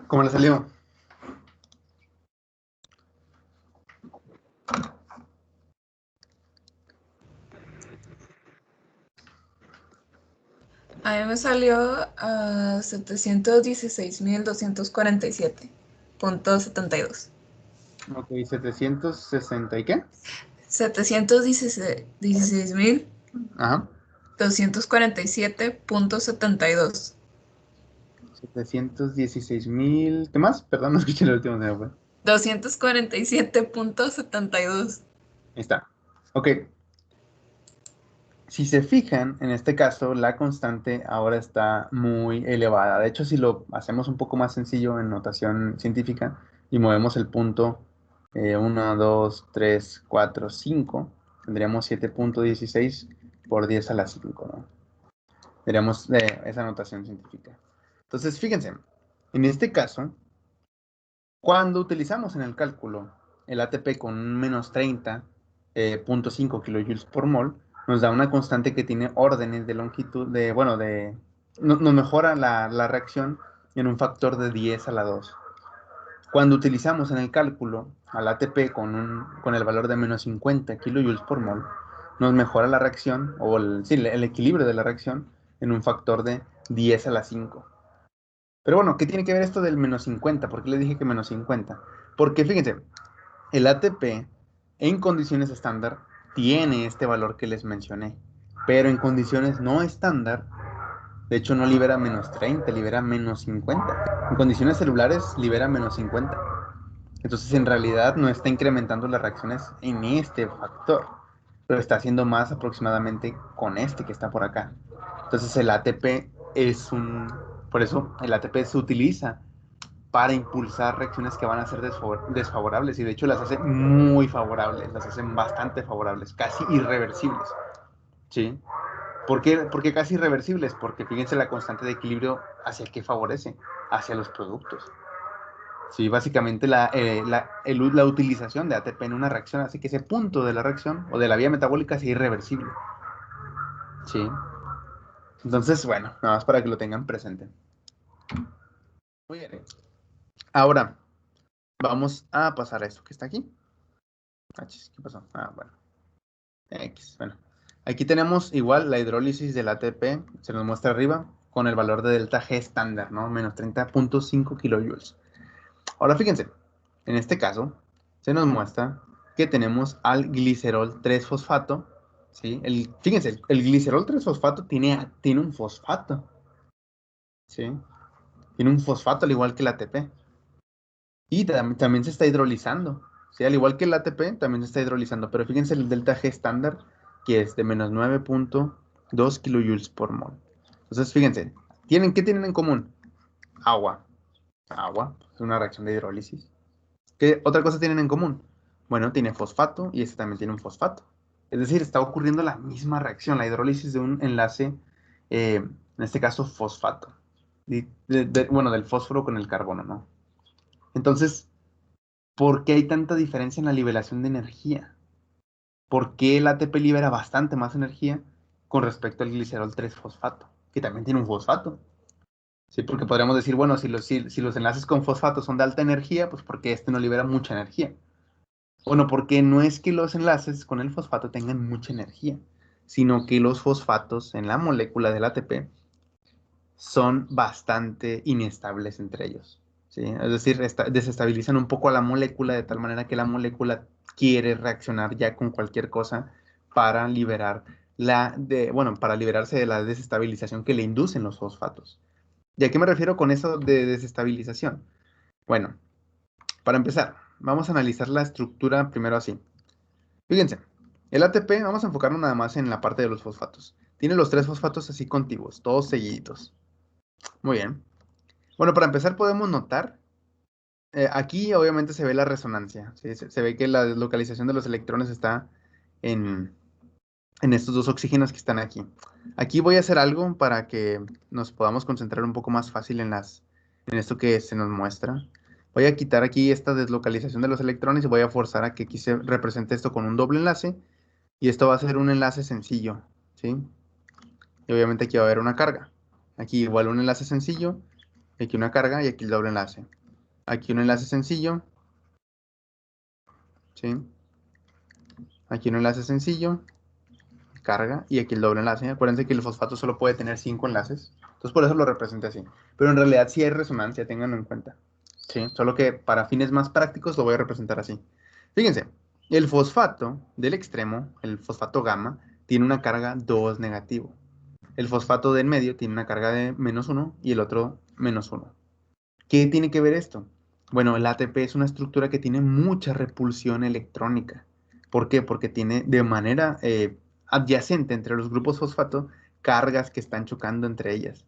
¿Cómo le salió? A mí me salió a 716.247.72. Ok, 760 y qué? 716.247.72. Ajá. 716,000. ¿Qué más? Perdón, no escuché el último. Se me fue. 247.72. Ahí está. Ok. Si se fijan, en este caso, la constante ahora está muy elevada. De hecho, si lo hacemos un poco más sencillo en notación científica y movemos el punto 1, 2, 3, 4, 5, tendríamos 7.16 por 10 a la 5, ¿no? Tendríamos esa notación científica. Entonces, fíjense, en este caso, cuando utilizamos en el cálculo el ATP con un menos 30.5 kilojoules por mol, nos da una constante que tiene órdenes de longitud, nos mejora la reacción en un factor de 10 a la 2. Cuando utilizamos en el cálculo al ATP con el valor de menos 50 kilojoules por mol, nos mejora la reacción, o el equilibrio de la reacción, en un factor de 10 a la 5. Pero bueno, ¿qué tiene que ver esto del menos 50? ¿Por qué le dije que menos 50? Porque fíjense, el ATP en condiciones estándar tiene este valor que les mencioné, pero en condiciones no estándar, de hecho no libera menos 30, libera menos 50. En condiciones celulares libera menos 50. Entonces en realidad no está incrementando las reacciones en este factor, pero está haciendo más aproximadamente con este que está por acá. Entonces el ATP por eso el ATP se utiliza para impulsar reacciones que van a ser desfavorables y de hecho las hace muy favorables, las hacen bastante favorables, casi irreversibles. ¿Sí? ¿Por qué casi irreversibles? Porque fíjense la constante de equilibrio hacia qué favorece, hacia los productos. Sí, básicamente la utilización de ATP en una reacción hace que ese punto de la reacción o de la vía metabólica sea irreversible. Sí. Entonces, bueno, nada más para que lo tengan presente. Muy bien. Ahora, vamos a pasar a esto que está aquí. ¿Qué pasó? Bueno. X, bueno. Aquí tenemos igual la hidrólisis del ATP, se nos muestra arriba, con el valor de delta G estándar, ¿no? Menos 30.5 kilojoules. Ahora fíjense, en este caso, se nos muestra que tenemos al glicerol 3-fosfato, ¿sí? Fíjense, el glicerol 3-fosfato tiene un fosfato, ¿sí? Tiene un fosfato al igual que el ATP. Y también se está hidrolizando, ¿sí? Al igual que el ATP, también se está hidrolizando. Pero fíjense el delta G estándar, que es de menos 9.2 kilojoules por mol. Entonces, fíjense, ¿qué tienen en común? Agua. Agua, es una reacción de hidrólisis. ¿Qué otra cosa tienen en común? Bueno, tiene fosfato y este también tiene un fosfato. Es decir, está ocurriendo la misma reacción, la hidrólisis de un enlace, en este caso fosfato. Bueno, del fósforo con el carbono, ¿no? Entonces, ¿por qué hay tanta diferencia en la liberación de energía? ¿Por qué el ATP libera bastante más energía con respecto al glicerol 3-fosfato, que también tiene un fosfato? Sí, porque podríamos decir, bueno, si los enlaces con fosfato son de alta energía, pues porque este no libera mucha energía. Bueno, porque no es que los enlaces con el fosfato tengan mucha energía, sino que los fosfatos en la molécula del ATP son bastante inestables entre ellos, ¿sí? Es decir, desestabilizan un poco a la molécula de tal manera que la molécula quiere reaccionar ya con cualquier cosa para para liberarse de la desestabilización que le inducen los fosfatos. ¿Y a qué me refiero con eso de desestabilización? Bueno, para empezar, vamos a analizar la estructura primero así. Fíjense, el ATP, vamos a enfocarnos nada más en la parte de los fosfatos. Tiene los 3 fosfatos así contiguos, todos seguiditos. Muy bien. Bueno, para empezar podemos notar, aquí obviamente se ve la resonancia, ¿sí? Se ve que la deslocalización de los electrones está en, en estos dos oxígenos que están aquí. Aquí voy a hacer algo para que nos podamos concentrar un poco más fácil en esto que se nos muestra. Voy a quitar aquí esta deslocalización de los electrones y voy a forzar a que aquí se represente esto con un doble enlace. Y esto va a ser un enlace sencillo, ¿sí? Y obviamente aquí va a haber una carga. Aquí igual un enlace sencillo, aquí una carga y aquí el doble enlace. Aquí un enlace sencillo, ¿sí? Aquí un enlace sencillo, carga y aquí el doble enlace. Acuérdense que el fosfato solo puede tener 5 enlaces. Entonces por eso lo representé así. Pero en realidad sí hay resonancia, ténganlo en cuenta. ¿Sí? Solo que para fines más prácticos lo voy a representar así. Fíjense, el fosfato del extremo, el fosfato gamma, tiene una carga 2 negativo. El fosfato del medio tiene una carga de -1 y el otro -1. ¿Qué tiene que ver esto? Bueno, el ATP es una estructura que tiene mucha repulsión electrónica. ¿Por qué? Porque tiene de manera adyacente entre los grupos fosfato cargas que están chocando entre ellas.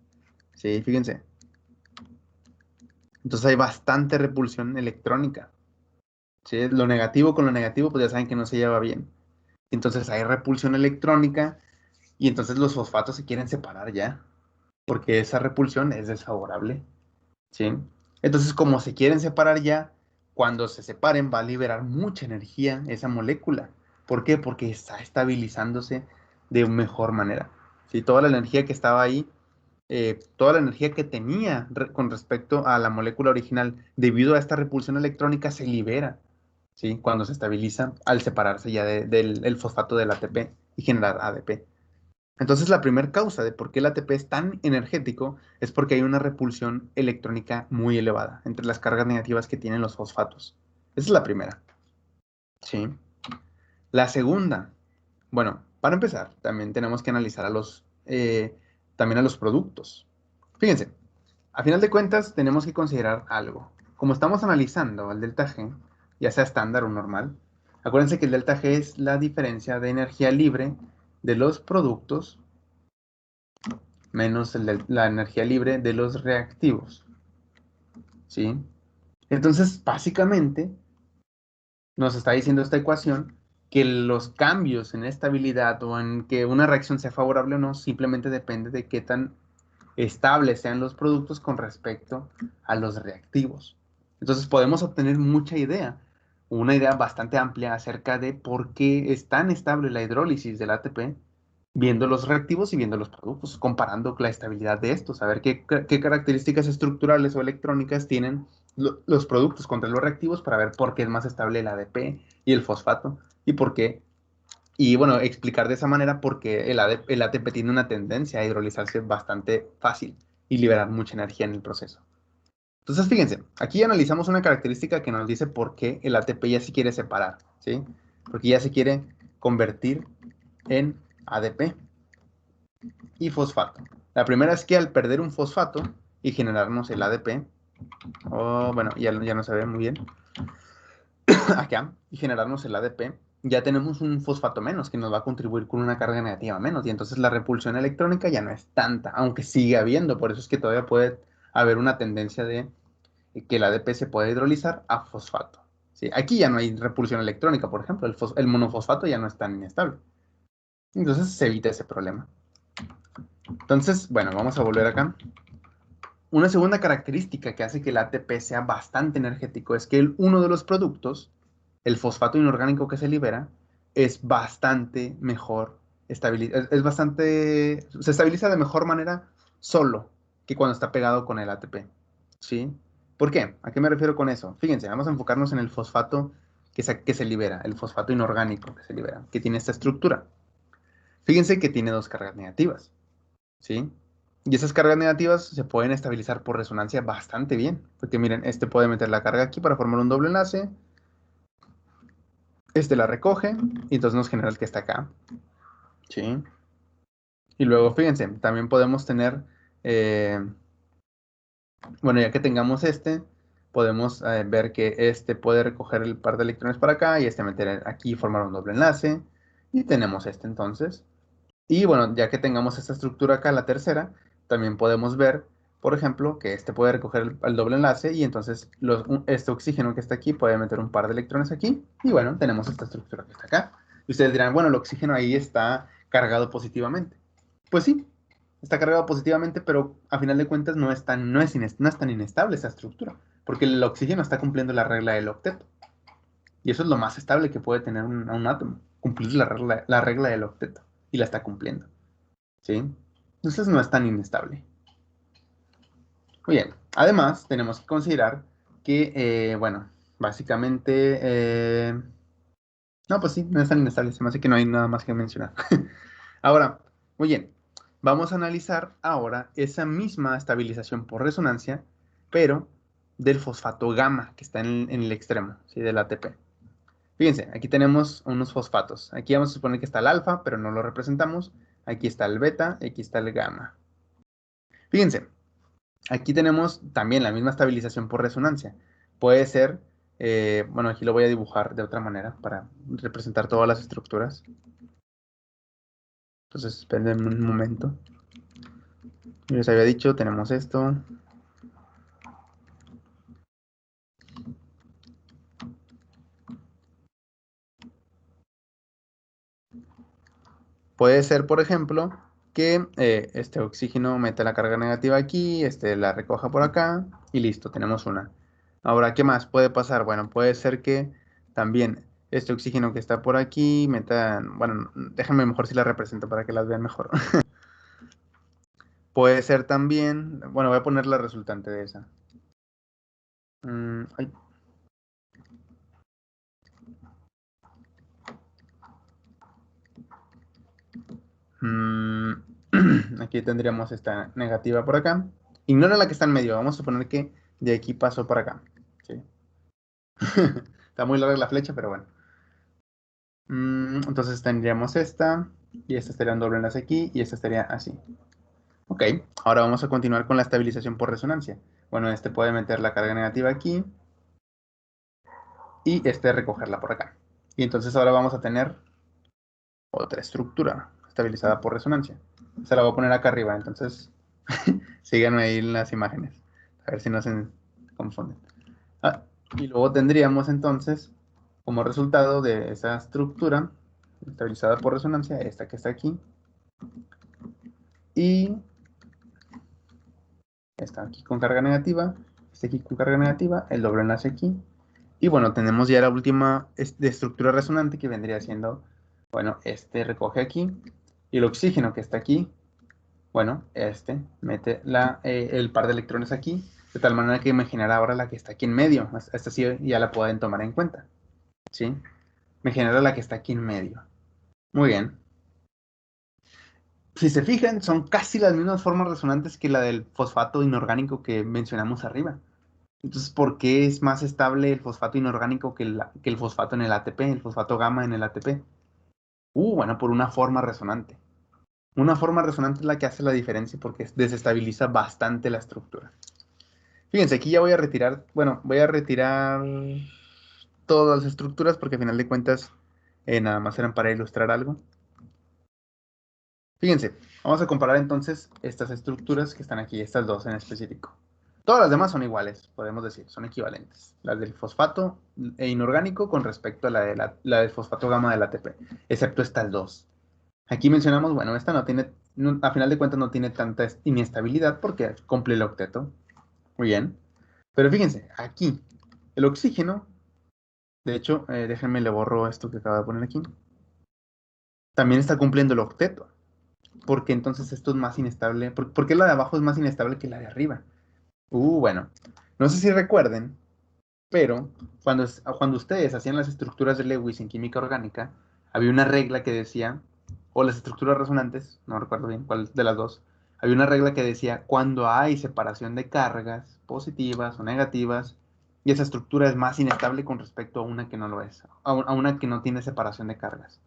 ¿Sí? Fíjense. Entonces hay bastante repulsión electrónica. ¿Sí? Lo negativo con lo negativo, pues ya saben que no se lleva bien. Entonces hay repulsión electrónica y entonces los fosfatos se quieren separar ya, porque esa repulsión es desfavorable. ¿Sí? Entonces, como se quieren separar ya, cuando se separen va a liberar mucha energía esa molécula. ¿Por qué? Porque está estabilizándose de mejor manera. ¿Sí? Toda la energía que estaba ahí, toda la energía que tenía con respecto a la molécula original, debido a esta repulsión electrónica, se libera, ¿sí? Cuando se estabiliza al separarse ya del el fosfato del ATP y generar ADP. Entonces, la primera causa de por qué el ATP es tan energético es porque hay una repulsión electrónica muy elevada entre las cargas negativas que tienen los fosfatos. Esa es la primera. ¿Sí? La segunda, bueno, para empezar, también tenemos que analizar también a los productos. Fíjense, a final de cuentas tenemos que considerar algo. Como estamos analizando el delta G, ya sea estándar o normal, acuérdense que el delta G es la diferencia de energía libre de los productos menos la energía libre de los reactivos, ¿sí? Entonces, básicamente, nos está diciendo esta ecuación que los cambios en estabilidad o en que una reacción sea favorable o no, simplemente depende de qué tan estables sean los productos con respecto a los reactivos. Entonces, podemos obtener una idea bastante amplia acerca de por qué es tan estable la hidrólisis del ATP viendo los reactivos y viendo los productos, comparando la estabilidad de estos, a ver qué características estructurales o electrónicas tienen los productos contra los reactivos para ver por qué es más estable el ADP y el fosfato y por qué Y bueno, explicar de esa manera porque el ATP tiene una tendencia a hidrolizarse bastante fácil y liberar mucha energía en el proceso. Entonces, fíjense, aquí analizamos una característica que nos dice por qué el ATP ya se quiere separar, ¿sí? Porque ya se quiere convertir en ADP y fosfato. La primera es que al perder un fosfato y generarnos el ADP, bueno, ya no se ve muy bien, acá, y generarnos el ADP, ya tenemos un fosfato menos que nos va a contribuir con una carga negativa menos, y entonces la repulsión electrónica ya no es tanta, aunque sigue habiendo, por eso es que todavía puede haber una tendencia de que el ADP se puede hidrolizar a fosfato. ¿Sí? Aquí ya no hay repulsión electrónica, por ejemplo, el monofosfato ya no es tan inestable. Entonces se evita ese problema. Entonces, bueno, vamos a volver acá. Una segunda característica que hace que el ATP sea bastante energético es que uno de los productos, el fosfato inorgánico que se libera, es bastante mejor, se estabiliza de mejor manera solo que cuando está pegado con el ATP. ¿Sí? ¿Por qué? ¿A qué me refiero con eso? Fíjense, vamos a enfocarnos en el fosfato que se libera, el fosfato inorgánico que se libera, que tiene esta estructura. Fíjense que tiene dos cargas negativas. ¿Sí? Y esas cargas negativas se pueden estabilizar por resonancia bastante bien. Porque miren, este puede meter la carga aquí para formar un doble enlace. Este la recoge y entonces nos genera el que está acá. ¿Sí? Y luego, fíjense, también podemos tener, bueno, ya que tengamos este, podemos ver que este puede recoger el par de electrones para acá y este meter aquí y formar un doble enlace. Y tenemos este entonces. Y bueno, ya que tengamos esta estructura acá, la tercera, también podemos ver, por ejemplo, que este puede recoger el doble enlace y entonces este oxígeno que está aquí puede meter un par de electrones aquí y bueno, tenemos esta estructura que está acá. Y ustedes dirán, bueno, el oxígeno ahí está cargado positivamente. Pues sí, está cargado positivamente, pero a final de cuentas no es tan inestable esa estructura, porque el oxígeno está cumpliendo la regla del octeto. Y eso es lo más estable que puede tener un átomo, cumplir la regla del octeto. Y la está cumpliendo. ¿Sí? Entonces no es tan inestable. Muy bien. Además, tenemos que considerar que, bueno, básicamente, no, pues sí, no es tan inestable. Se me hace que no hay nada más que mencionar. Ahora, muy bien. Vamos a analizar ahora esa misma estabilización por resonancia, pero del fosfato gamma, que está en el extremo, ¿sí? Del ATP. Fíjense, aquí tenemos unos fosfatos. Aquí vamos a suponer que está el alfa, pero no lo representamos. Aquí está el beta y aquí está el gamma. Fíjense, aquí tenemos también la misma estabilización por resonancia. Puede ser, bueno, aquí lo voy a dibujar de otra manera para representar todas las estructuras. Entonces, esperen un momento. Yo les había dicho, tenemos esto. Puede ser, por ejemplo, que este oxígeno meta la carga negativa aquí, este la recoja por acá y listo, tenemos una. Ahora, ¿qué más puede pasar? Bueno, puede ser que también este oxígeno que está por aquí meta, bueno, déjenme mejor si la represento para que las vean mejor. Puede ser también, bueno, voy a poner la resultante de esa. Ay. Aquí tendríamos esta negativa por acá. Ignora la que está en medio, vamos a suponer que de aquí pasó para acá. ¿Sí? Está muy larga la flecha, pero bueno. Entonces tendríamos esta, y esta estaría un doble enlace aquí, y esta estaría así. Ok, ahora vamos a continuar con la estabilización por resonancia. Bueno, este puede meter la carga negativa aquí, y este recogerla por acá. Y entonces ahora vamos a tener otra estructura estabilizada por resonancia. Se la voy a poner acá arriba, entonces síganme ahí en las imágenes. A ver si no se confunden. Y luego tendríamos entonces, como resultado de esa estructura estabilizada por resonancia, esta que está aquí, y esta aquí con carga negativa, este aquí con carga negativa, el doble enlace aquí, y bueno, tenemos ya la última de estructura resonante que vendría siendo, bueno, este recoge aquí, y el oxígeno que está aquí, bueno, este mete el par de electrones aquí, de tal manera que me genera ahora la que está aquí en medio. Esta sí ya la pueden tomar en cuenta, ¿sí? Me genera la que está aquí en medio. Muy bien. Si se fijan, son casi las mismas formas resonantes que la del fosfato inorgánico que mencionamos arriba. Entonces, ¿por qué es más estable el fosfato inorgánico que el fosfato en el ATP, el fosfato gamma en el ATP? Bueno, por una forma resonante. Una forma resonante es la que hace la diferencia porque desestabiliza bastante la estructura. Fíjense, aquí ya voy a retirar, bueno, voy a retirar todas las estructuras porque a final de cuentas nada más eran para ilustrar algo. Fíjense, vamos a comparar entonces estas estructuras que están aquí, estas dos en específico. Todas las demás son iguales, podemos decir, son equivalentes. Las del fosfato inorgánico con respecto a la del fosfato gamma del ATP, excepto estas dos. Aquí mencionamos, bueno, esta no tiene, a final de cuentas no tiene tanta inestabilidad porque cumple el octeto. Muy bien. Pero fíjense, aquí, el oxígeno, de hecho, déjenme le borro esto que acabo de poner aquí. También está cumpliendo el octeto. Porque entonces esto es más inestable. ¿Por qué la de abajo es más inestable que la de arriba? Bueno. No sé si recuerden, pero cuando ustedes hacían las estructuras de Lewis en química orgánica, había una regla que decía, o las estructuras resonantes, no recuerdo bien cuál de las dos, había una regla que decía cuando hay separación de cargas positivas o negativas, y esa estructura es más inestable con respecto a una que no lo es, a una que no tiene separación de cargas.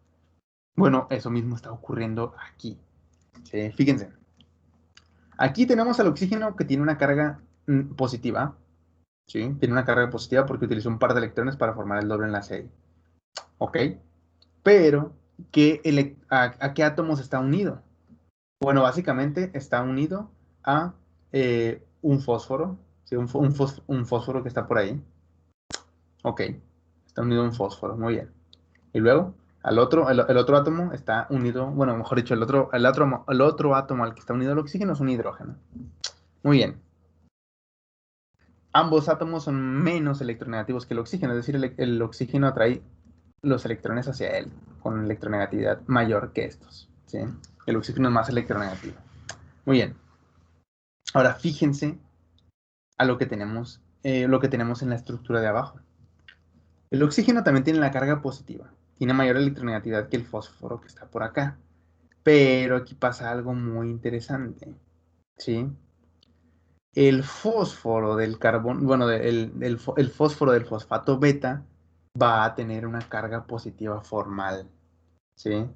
Bueno, eso mismo está ocurriendo aquí. ¿Sí? Fíjense. Aquí tenemos al oxígeno que tiene una carga positiva. ¿Sí? Tiene una carga positiva porque utilizó un par de electrones para formar el doble enlace ahí. ¿Ok? Pero, ¿a qué átomos está unido? Bueno, básicamente está unido a un fósforo. ¿Sí? Un fósforo que está por ahí. Ok. Está unido a un fósforo. Muy bien. Y luego, el otro átomo está unido, bueno, mejor dicho, el otro átomo al que está unido el oxígeno es un hidrógeno. Muy bien. Ambos átomos son menos electronegativos que el oxígeno, es decir, el oxígeno atrae los electrones hacia él con electronegatividad mayor que estos. ¿Sí? El oxígeno es más electronegativo. Muy bien. Ahora fíjense a lo que tenemos en la estructura de abajo. El oxígeno también tiene la carga positiva. Tiene mayor electronegatividad que el fósforo que está por acá. Pero aquí pasa algo muy interesante. ¿Sí? El fósforo del carbón, bueno, el fósforo del fosfato beta va a tener una carga positiva formal. ¿Sí?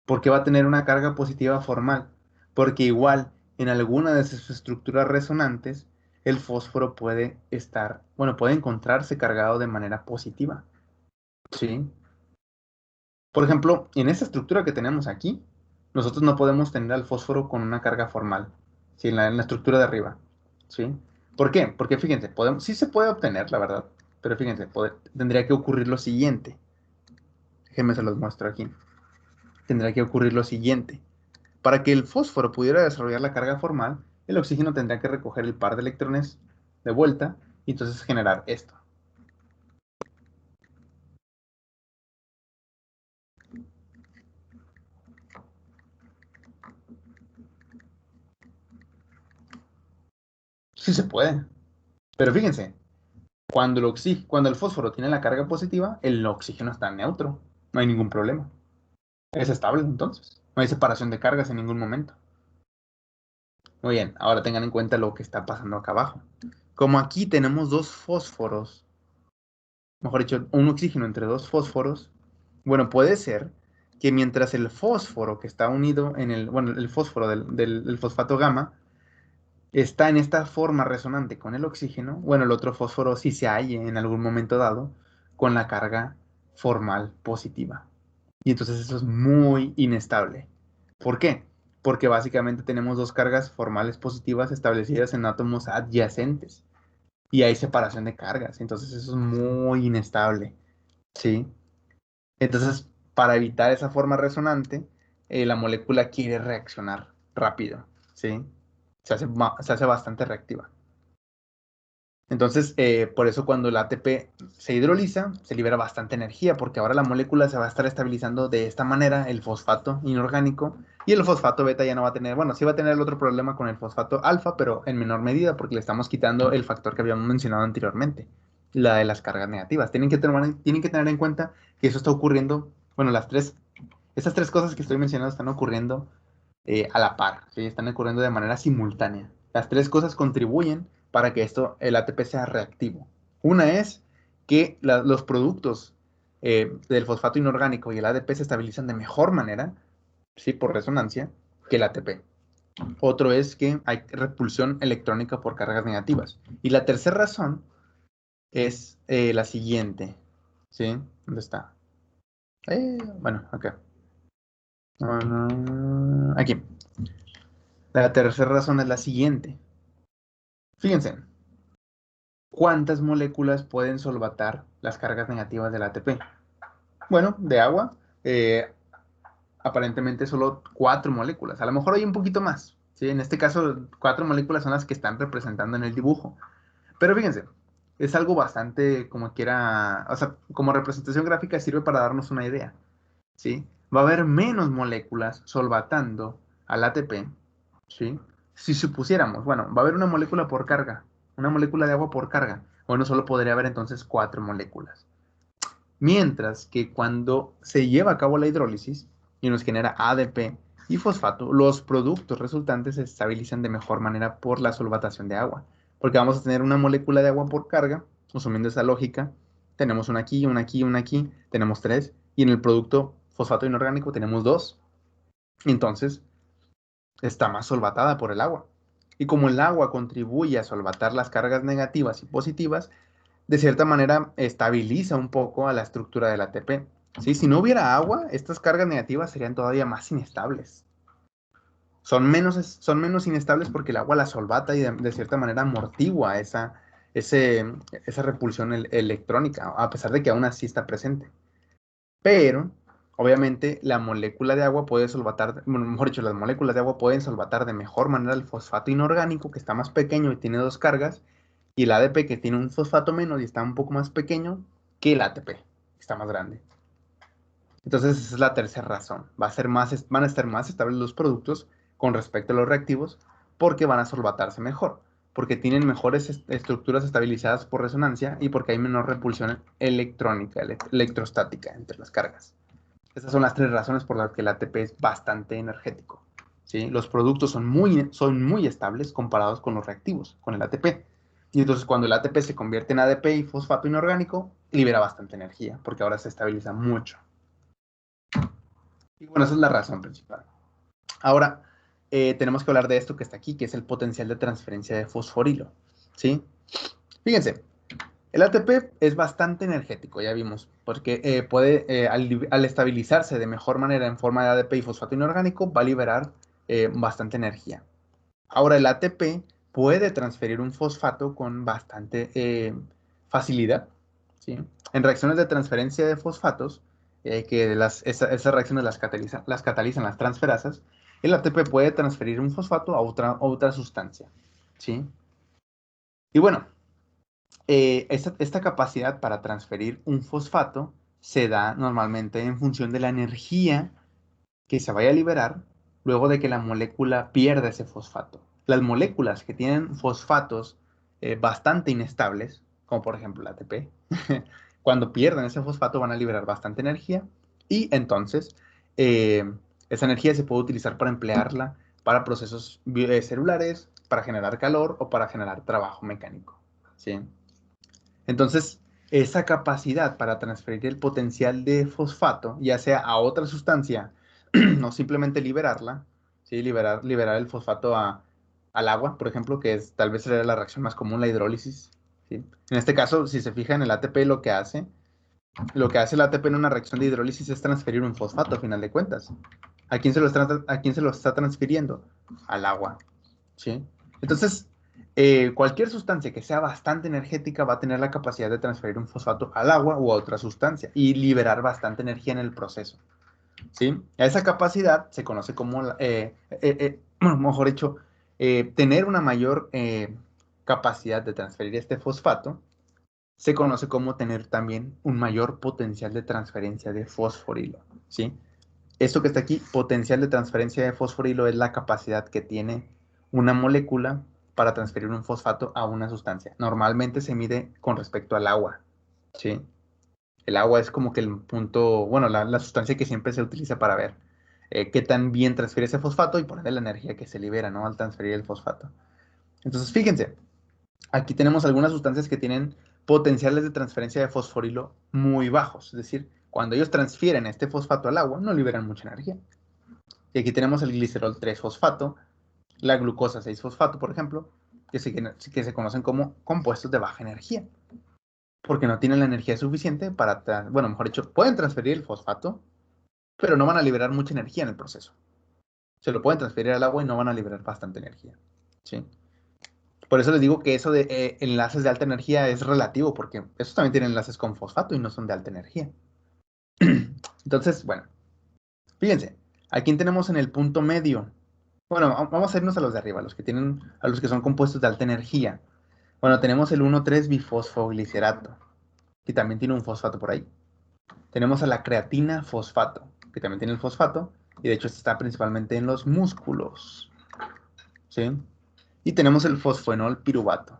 ¿Por qué va a tener una carga positiva formal? Porque igual en alguna de sus estructuras resonantes, el fósforo puede estar, bueno, puede encontrarse cargado de manera positiva. ¿Sí? Por ejemplo, en esta estructura que tenemos aquí, nosotros no podemos tener al fósforo con una carga formal, ¿sí? En la estructura de arriba. ¿Sí? ¿Por qué? Porque fíjense, sí se puede obtener, la verdad, pero fíjense, tendría que ocurrir lo siguiente. Déjenme se los muestro aquí. Tendría que ocurrir lo siguiente. Para que el fósforo pudiera desarrollar la carga formal, el oxígeno tendría que recoger el par de electrones de vuelta y entonces generar esto. Sí se puede. Pero fíjense, cuando el fósforo tiene la carga positiva, el oxígeno está neutro. No hay ningún problema. Es estable entonces. No hay separación de cargas en ningún momento. Muy bien, ahora tengan en cuenta lo que está pasando acá abajo. Como aquí tenemos dos fósforos, mejor dicho, un oxígeno entre dos fósforos, bueno, puede ser que mientras el fósforo que está unido bueno, el fósforo del fosfato gamma está en esta forma resonante con el oxígeno, bueno, el otro fósforo sí se halle en algún momento dado con la carga formal positiva. Y entonces eso es muy inestable. ¿Por qué? Porque básicamente tenemos dos cargas formales positivas establecidas en átomos adyacentes y hay separación de cargas. Entonces eso es muy inestable. ¿Sí? Entonces, para evitar esa forma resonante, la molécula quiere reaccionar rápido. ¿Sí? Se hace bastante reactiva. Entonces, por eso cuando el ATP se hidroliza, se libera bastante energía, porque ahora la molécula se va a estar estabilizando de esta manera, el fosfato inorgánico, y el fosfato beta ya no va a tener, bueno, sí va a tener el otro problema con el fosfato alfa, pero en menor medida, porque le estamos quitando el factor que habíamos mencionado anteriormente, la de las cargas negativas. Tienen que tener en cuenta que eso está ocurriendo, bueno, las tres Estas tres cosas que estoy mencionando están ocurriendo a la par, ¿sí? Están ocurriendo de manera simultánea. Las tres cosas contribuyen para que el ATP sea reactivo. Una es que los productos del fosfato inorgánico y el ADP se estabilizan de mejor manera, ¿sí? Por resonancia, que el ATP. Otro es que hay repulsión electrónica por cargas negativas. Y la tercera razón es la siguiente, ¿sí? ¿Dónde está? Bueno, acá. Aquí. La tercera razón es la siguiente. Fíjense, ¿cuántas moléculas pueden solvatar las cargas negativas del ATP? Bueno, de agua, aparentemente solo 4 moléculas. A lo mejor hay un poquito más, ¿sí? En este caso, 4 moléculas son las que están representando en el dibujo. Pero fíjense, es algo bastante como quiera, o sea, como representación gráfica sirve para darnos una idea, ¿sí? Va a haber menos moléculas solvatando al ATP, ¿sí? Si supusiéramos, bueno, va a haber una molécula por carga, una molécula de agua por carga. Bueno, solo podría haber entonces 4 moléculas. Mientras que cuando se lleva a cabo la hidrólisis y nos genera ADP y fosfato, los productos resultantes se estabilizan de mejor manera por la solvatación de agua. Porque vamos a tener una molécula de agua por carga, asumiendo esa lógica, tenemos una aquí, una aquí, una aquí, tenemos 3, y en el producto fosfato inorgánico tenemos 2. Entonces, está más solvatada por el agua. Y como el agua contribuye a solvatar las cargas negativas y positivas, de cierta manera estabiliza un poco a la estructura del ATP. ¿Sí? Si no hubiera agua, estas cargas negativas serían todavía más inestables. Son menos inestables porque el agua la solvata y de cierta manera amortigua esa repulsión electrónica, a pesar de que aún así está presente. Pero, obviamente, la molécula de agua puede solvatar, bueno, mejor dicho, las moléculas de agua pueden solvatar de mejor manera el fosfato inorgánico, que está más pequeño y tiene 2 cargas, y el ADP, que tiene un fosfato menos y está un poco más pequeño que el ATP, que está más grande. Entonces, esa es la tercera razón. Van a estar más estables los productos con respecto a los reactivos porque van a solvatarse mejor, porque tienen mejores estructuras estabilizadas por resonancia y porque hay menor repulsión electrónica, electrostática entre las cargas. Estas son las tres razones por las que el ATP es bastante energético, ¿sí? Los productos son muy estables comparados con los reactivos, con el ATP. Y entonces cuando el ATP se convierte en ADP y fosfato inorgánico, libera bastante energía, porque ahora se estabiliza mucho. Y bueno, esa es la razón principal. Ahora, tenemos que hablar de esto que está aquí, que es el potencial de transferencia de fosforilo, ¿sí? Fíjense, el ATP es bastante energético, ya vimos, porque al estabilizarse de mejor manera en forma de ADP y fosfato inorgánico, va a liberar bastante energía. Ahora, el ATP puede transferir un fosfato con bastante facilidad, ¿sí? En reacciones de transferencia de fosfatos, que esas reacciones las catalizan las transferasas, el ATP puede transferir un fosfato a otra sustancia, ¿sí? Y bueno, esta capacidad para transferir un fosfato se da normalmente en función de la energía que se vaya a liberar luego de que la molécula pierda ese fosfato. Las moléculas que tienen fosfatos bastante inestables, como por ejemplo la ATP, cuando pierden ese fosfato van a liberar bastante energía y entonces eh, esa energía se puede utilizar para emplearla para procesos celulares, para generar calor o para generar trabajo mecánico, ¿sí? Entonces, esa capacidad para transferir el potencial de fosfato, ya sea a otra sustancia, no simplemente liberarla, ¿sí? Liberar el fosfato al agua, por ejemplo, que tal vez sería la reacción más común, la hidrólisis, ¿sí? En este caso, si se fija en el ATP, lo que hace el ATP en una reacción de hidrólisis es transferir un fosfato, a final de cuentas. ¿A quién se lo está transfiriendo? Al agua, ¿sí? Entonces, cualquier sustancia que sea bastante energética va a tener la capacidad de transferir un fosfato al agua u a otra sustancia y liberar bastante energía en el proceso, ¿sí? A esa capacidad se conoce como, bueno, mejor dicho, tener una mayor capacidad de transferir este fosfato se conoce como tener también un mayor potencial de transferencia de fosforilo, ¿sí? Esto que está aquí, potencial de transferencia de fosforilo, es la capacidad que tiene una molécula para transferir un fosfato a una sustancia. Normalmente se mide con respecto al agua, ¿sí? El agua es como que el punto, bueno, la sustancia que siempre se utiliza para ver qué tan bien transfiere ese fosfato y por ende la energía que se libera, ¿no? Al transferir el fosfato. Entonces, fíjense, aquí tenemos algunas sustancias que tienen potenciales de transferencia de fosforilo muy bajos. Es decir, cuando ellos transfieren este fosfato al agua, no liberan mucha energía. Y aquí tenemos el glicerol 3-fosfato, la glucosa 6-fosfato, por ejemplo, que se conocen como compuestos de baja energía, porque no tienen la energía suficiente para, bueno, mejor dicho, pueden transferir el fosfato, pero no van a liberar mucha energía en el proceso. Se lo pueden transferir al agua y no van a liberar bastante energía. ¿Sí? Por eso les digo que eso de enlaces de alta energía es relativo, porque esos también tienen enlaces con fosfato y no son de alta energía. Entonces, bueno, fíjense, ¿a quién tenemos en el punto medio? Bueno, vamos a irnos a los de arriba, a los que son compuestos de alta energía. Bueno, tenemos el 1,3-bifosfoglicerato, que también tiene un fosfato por ahí. Tenemos a la creatina fosfato, que también tiene el fosfato, y de hecho este está principalmente en los músculos. ¿Sí? Y tenemos el fosfenol piruvato.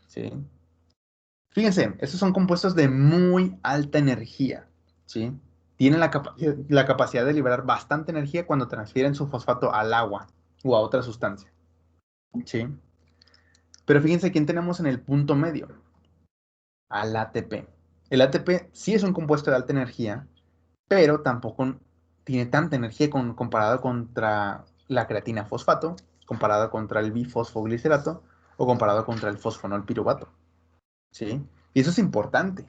¿Sí? Fíjense, estos son compuestos de muy alta energía. ¿Sí? Tienen la capacidad de liberar bastante energía cuando transfieren su fosfato al agua o a otra sustancia. ¿Sí? Pero fíjense quién tenemos en el punto medio. Al ATP. El ATP sí es un compuesto de alta energía, pero tampoco tiene tanta energía comparado contra la creatina fosfato, comparado contra el bifosfoglicerato o comparado contra el fosfonol piruvato. ¿Sí? Y eso es importante.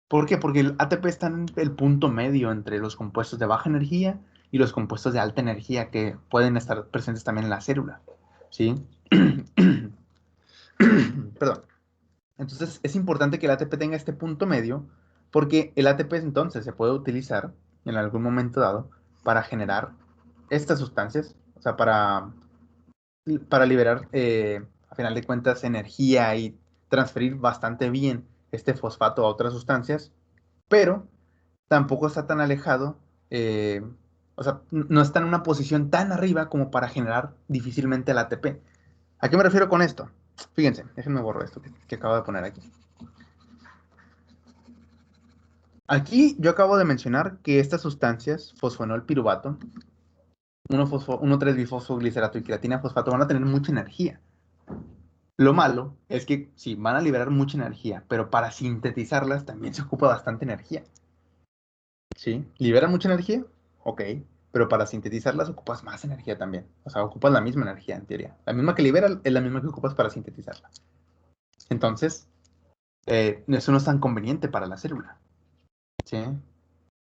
¿Por qué? Porque el ATP está en el punto medio entre los compuestos de baja energía y los compuestos de alta energía que pueden estar presentes también en la célula. ¿Sí? Perdón. Entonces es importante que el ATP tenga este punto medio porque el ATP entonces se puede utilizar en algún momento dado para generar estas sustancias, o sea, para liberar, a final de cuentas, energía y transferir bastante bien este fosfato a otras sustancias, pero tampoco está tan alejado, o sea, no está en una posición tan arriba como para generar difícilmente el ATP. ¿A qué me refiero con esto? Fíjense, déjenme borrar esto que acabo de poner aquí. Aquí yo acabo de mencionar que estas sustancias, fosfonol piruvato, 1,3-bifosfoglicerato y creatina fosfato, van a tener mucha energía. Lo malo es que sí, van a liberar mucha energía, pero para sintetizarlas también se ocupa bastante energía. ¿Sí? ¿Liberan mucha energía? Ok, pero para sintetizarlas ocupas más energía también. O sea, ocupas la misma energía en teoría. La misma que liberan es la misma que ocupas para sintetizarla. Entonces, eso no es tan conveniente para la célula. ¿Sí?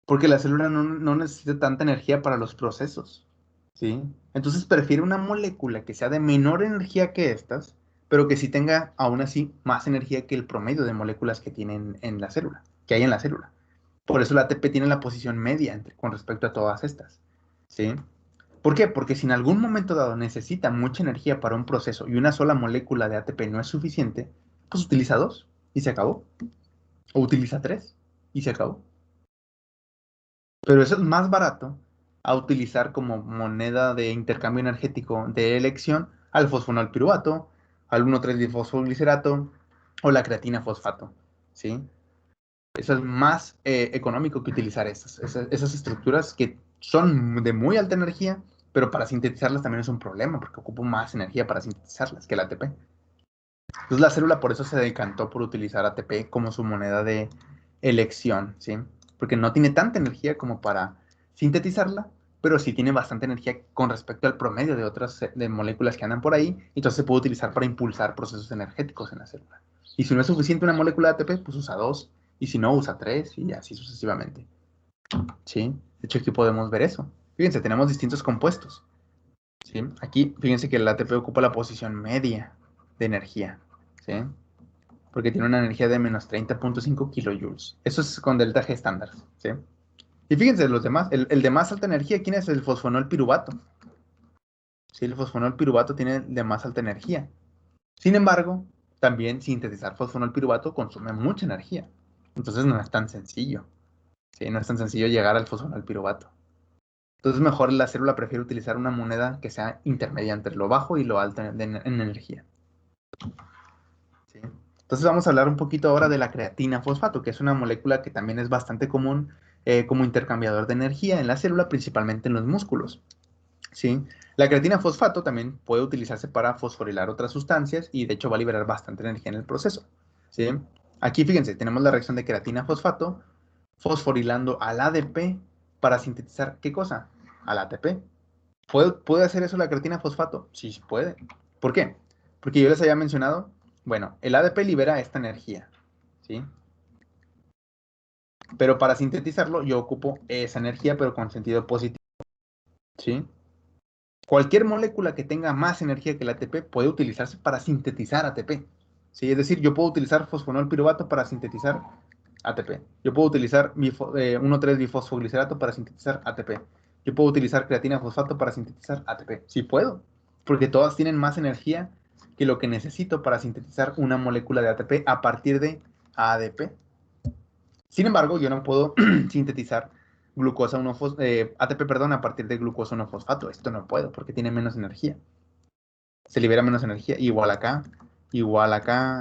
Porque la célula no necesita tanta energía para los procesos, ¿sí? Entonces prefiere una molécula que sea de menor energía que estas, pero que sí tenga aún así más energía que el promedio de moléculas que tienen en la célula, que hay en la célula. Por eso la ATP tiene la posición media con respecto a todas estas, ¿sí? ¿Por qué? Porque si en algún momento dado necesita mucha energía para un proceso y una sola molécula de ATP no es suficiente, pues utiliza dos y se acabó. O utiliza tres y se acabó. Pero eso es más barato a utilizar como moneda de intercambio energético de elección al fosfonol piruvato, al 1,3-difosfoglicerato o la creatina fosfato, ¿sí? Eso es más económico que utilizar esas estructuras que son de muy alta energía, pero para sintetizarlas también es un problema, porque ocupa más energía para sintetizarlas que el ATP. Entonces la célula por eso se decantó por utilizar ATP como su moneda de elección, ¿sí? Porque no tiene tanta energía como para sintetizarla, pero sí tiene bastante energía con respecto al promedio de otras de moléculas que andan por ahí, y entonces se puede utilizar para impulsar procesos energéticos en la célula. Y si no es suficiente una molécula de ATP, pues usa dos, y si no, usa tres, y así sucesivamente, ¿sí? De hecho, aquí podemos ver eso. Fíjense, tenemos distintos compuestos, ¿sí? Aquí, fíjense que el ATP ocupa la posición media de energía, ¿sí? Porque tiene una energía de menos 30,5 kilojoules. Eso es con delta G estándar, ¿sí? Y fíjense, los demás, el de más alta energía, ¿quién es? El fosfonol piruvato. Sí, el fosfonol piruvato tiene de más alta energía. Sin embargo, también sintetizar fosfonol piruvato consume mucha energía. Entonces no es tan sencillo. ¿Sí? No es tan sencillo llegar al fosfonol piruvato. Entonces mejor la célula prefiere utilizar una moneda que sea intermedia entre lo bajo y lo alto en energía. ¿Sí? Entonces vamos a hablar un poquito ahora de la creatina fosfato, que es una molécula que también es bastante común como intercambiador de energía en la célula, principalmente en los músculos. ¿Sí? La creatina fosfato también puede utilizarse para fosforilar otras sustancias y de hecho va a liberar bastante energía en el proceso. ¿Sí? Aquí fíjense, tenemos la reacción de creatina fosfato fosforilando al ADP para sintetizar ¿qué cosa? Al ATP. ¿Puede hacer eso la creatina fosfato? Sí, sí puede. ¿Por qué? Porque yo les había mencionado, bueno, el ADP libera esta energía, ¿sí? Pero para sintetizarlo yo ocupo esa energía, pero con sentido positivo, ¿sí? Cualquier molécula que tenga más energía que el ATP puede utilizarse para sintetizar ATP, ¿sí? Es decir, yo puedo utilizar fosfonol piruvato para sintetizar ATP. Yo puedo utilizar 1,3-bifosfoglicerato para sintetizar ATP. Yo puedo utilizar creatina fosfato para sintetizar ATP. Sí puedo, porque todas tienen más energía que lo que necesito para sintetizar una molécula de ATP a partir de ADP. Sin embargo, yo no puedo sintetizar glucosa 1 ATP, perdón, a partir de glucosa 1-fosfato. Esto no puedo porque tiene menos energía. Se libera menos energía, igual acá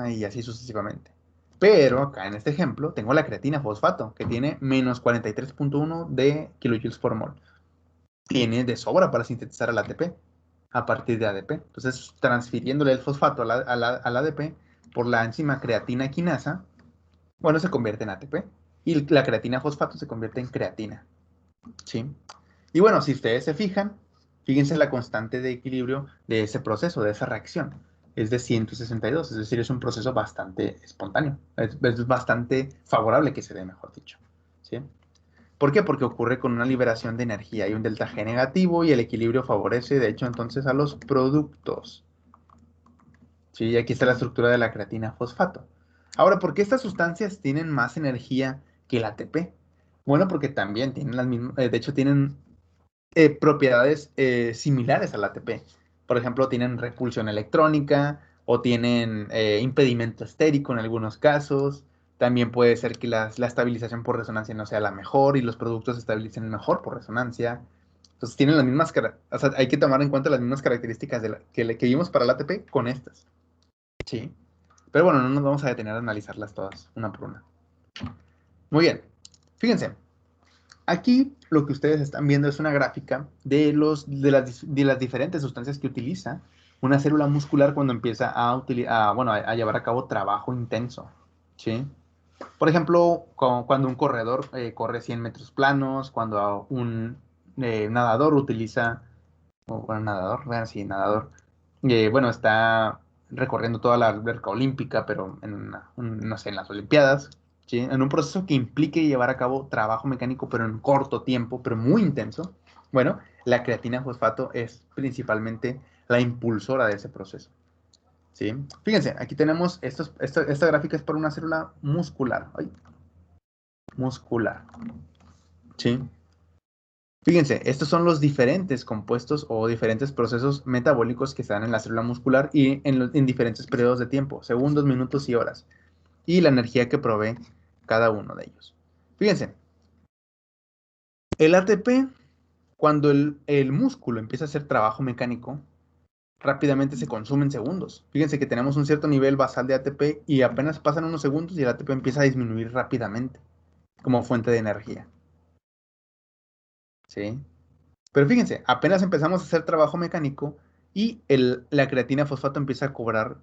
y así sucesivamente. Pero acá en este ejemplo tengo la creatina fosfato, que tiene menos 43,1 de kilojoules por mol. Tiene de sobra para sintetizar el ATP a partir de ADP. Entonces, transfiriéndole el fosfato al ADP por la enzima creatina quinasa, bueno, se convierte en ATP. Y la creatina fosfato se convierte en creatina. ¿Sí? Y bueno, si ustedes se fijan, fíjense la constante de equilibrio de ese proceso, de esa reacción. Es de 162, es decir, es un proceso bastante espontáneo. Es bastante favorable que se dé, mejor dicho. ¿Sí? ¿Por qué? Porque ocurre con una liberación de energía. Hay un delta G negativo y el equilibrio favorece, de hecho, entonces a los productos. ¿Sí? Y aquí está la estructura de la creatina fosfato. Ahora, ¿por qué estas sustancias tienen más energía que el ATP? Bueno, porque también tienen las mismas, de hecho, tienen propiedades similares al ATP. Por ejemplo, tienen repulsión electrónica o tienen impedimento estérico en algunos casos. También puede ser que la estabilización por resonancia no sea la mejor y los productos se estabilicen mejor por resonancia. Entonces tienen las mismas, o sea, hay que tomar en cuenta las mismas características que vimos para el ATP con estas. Sí. Pero bueno, no nos vamos a detener a analizarlas todas, una por una. Muy bien. Fíjense, aquí lo que ustedes están viendo es una gráfica de las diferentes sustancias que utiliza una célula muscular cuando empieza a llevar a cabo trabajo intenso. ¿Sí? Por ejemplo, cuando un corredor corre 100 metros planos, cuando un nadador utiliza, bueno, nadador, bueno, sí, nadador, bueno, está recorriendo toda la alberca olímpica, pero no sé, en las Olimpiadas, ¿sí? En un proceso que implique llevar a cabo trabajo mecánico, pero en corto tiempo, pero muy intenso. Bueno, la creatina fosfato es principalmente la impulsora de ese proceso. ¿Sí? Fíjense, aquí tenemos esta gráfica es para una célula muscular. Ay, muscular. ¿Sí? Fíjense, estos son los diferentes compuestos o diferentes procesos metabólicos que están en la célula muscular y en diferentes periodos de tiempo, segundos, minutos y horas, y la energía que provee cada uno de ellos. Fíjense, el ATP, cuando el músculo empieza a hacer trabajo mecánico, rápidamente se consume en segundos. Fíjense que tenemos un cierto nivel basal de ATP y apenas pasan unos segundos y el ATP empieza a disminuir rápidamente como fuente de energía. ¿Sí? Pero fíjense, apenas empezamos a hacer trabajo mecánico y la creatina fosfato empieza a cobrar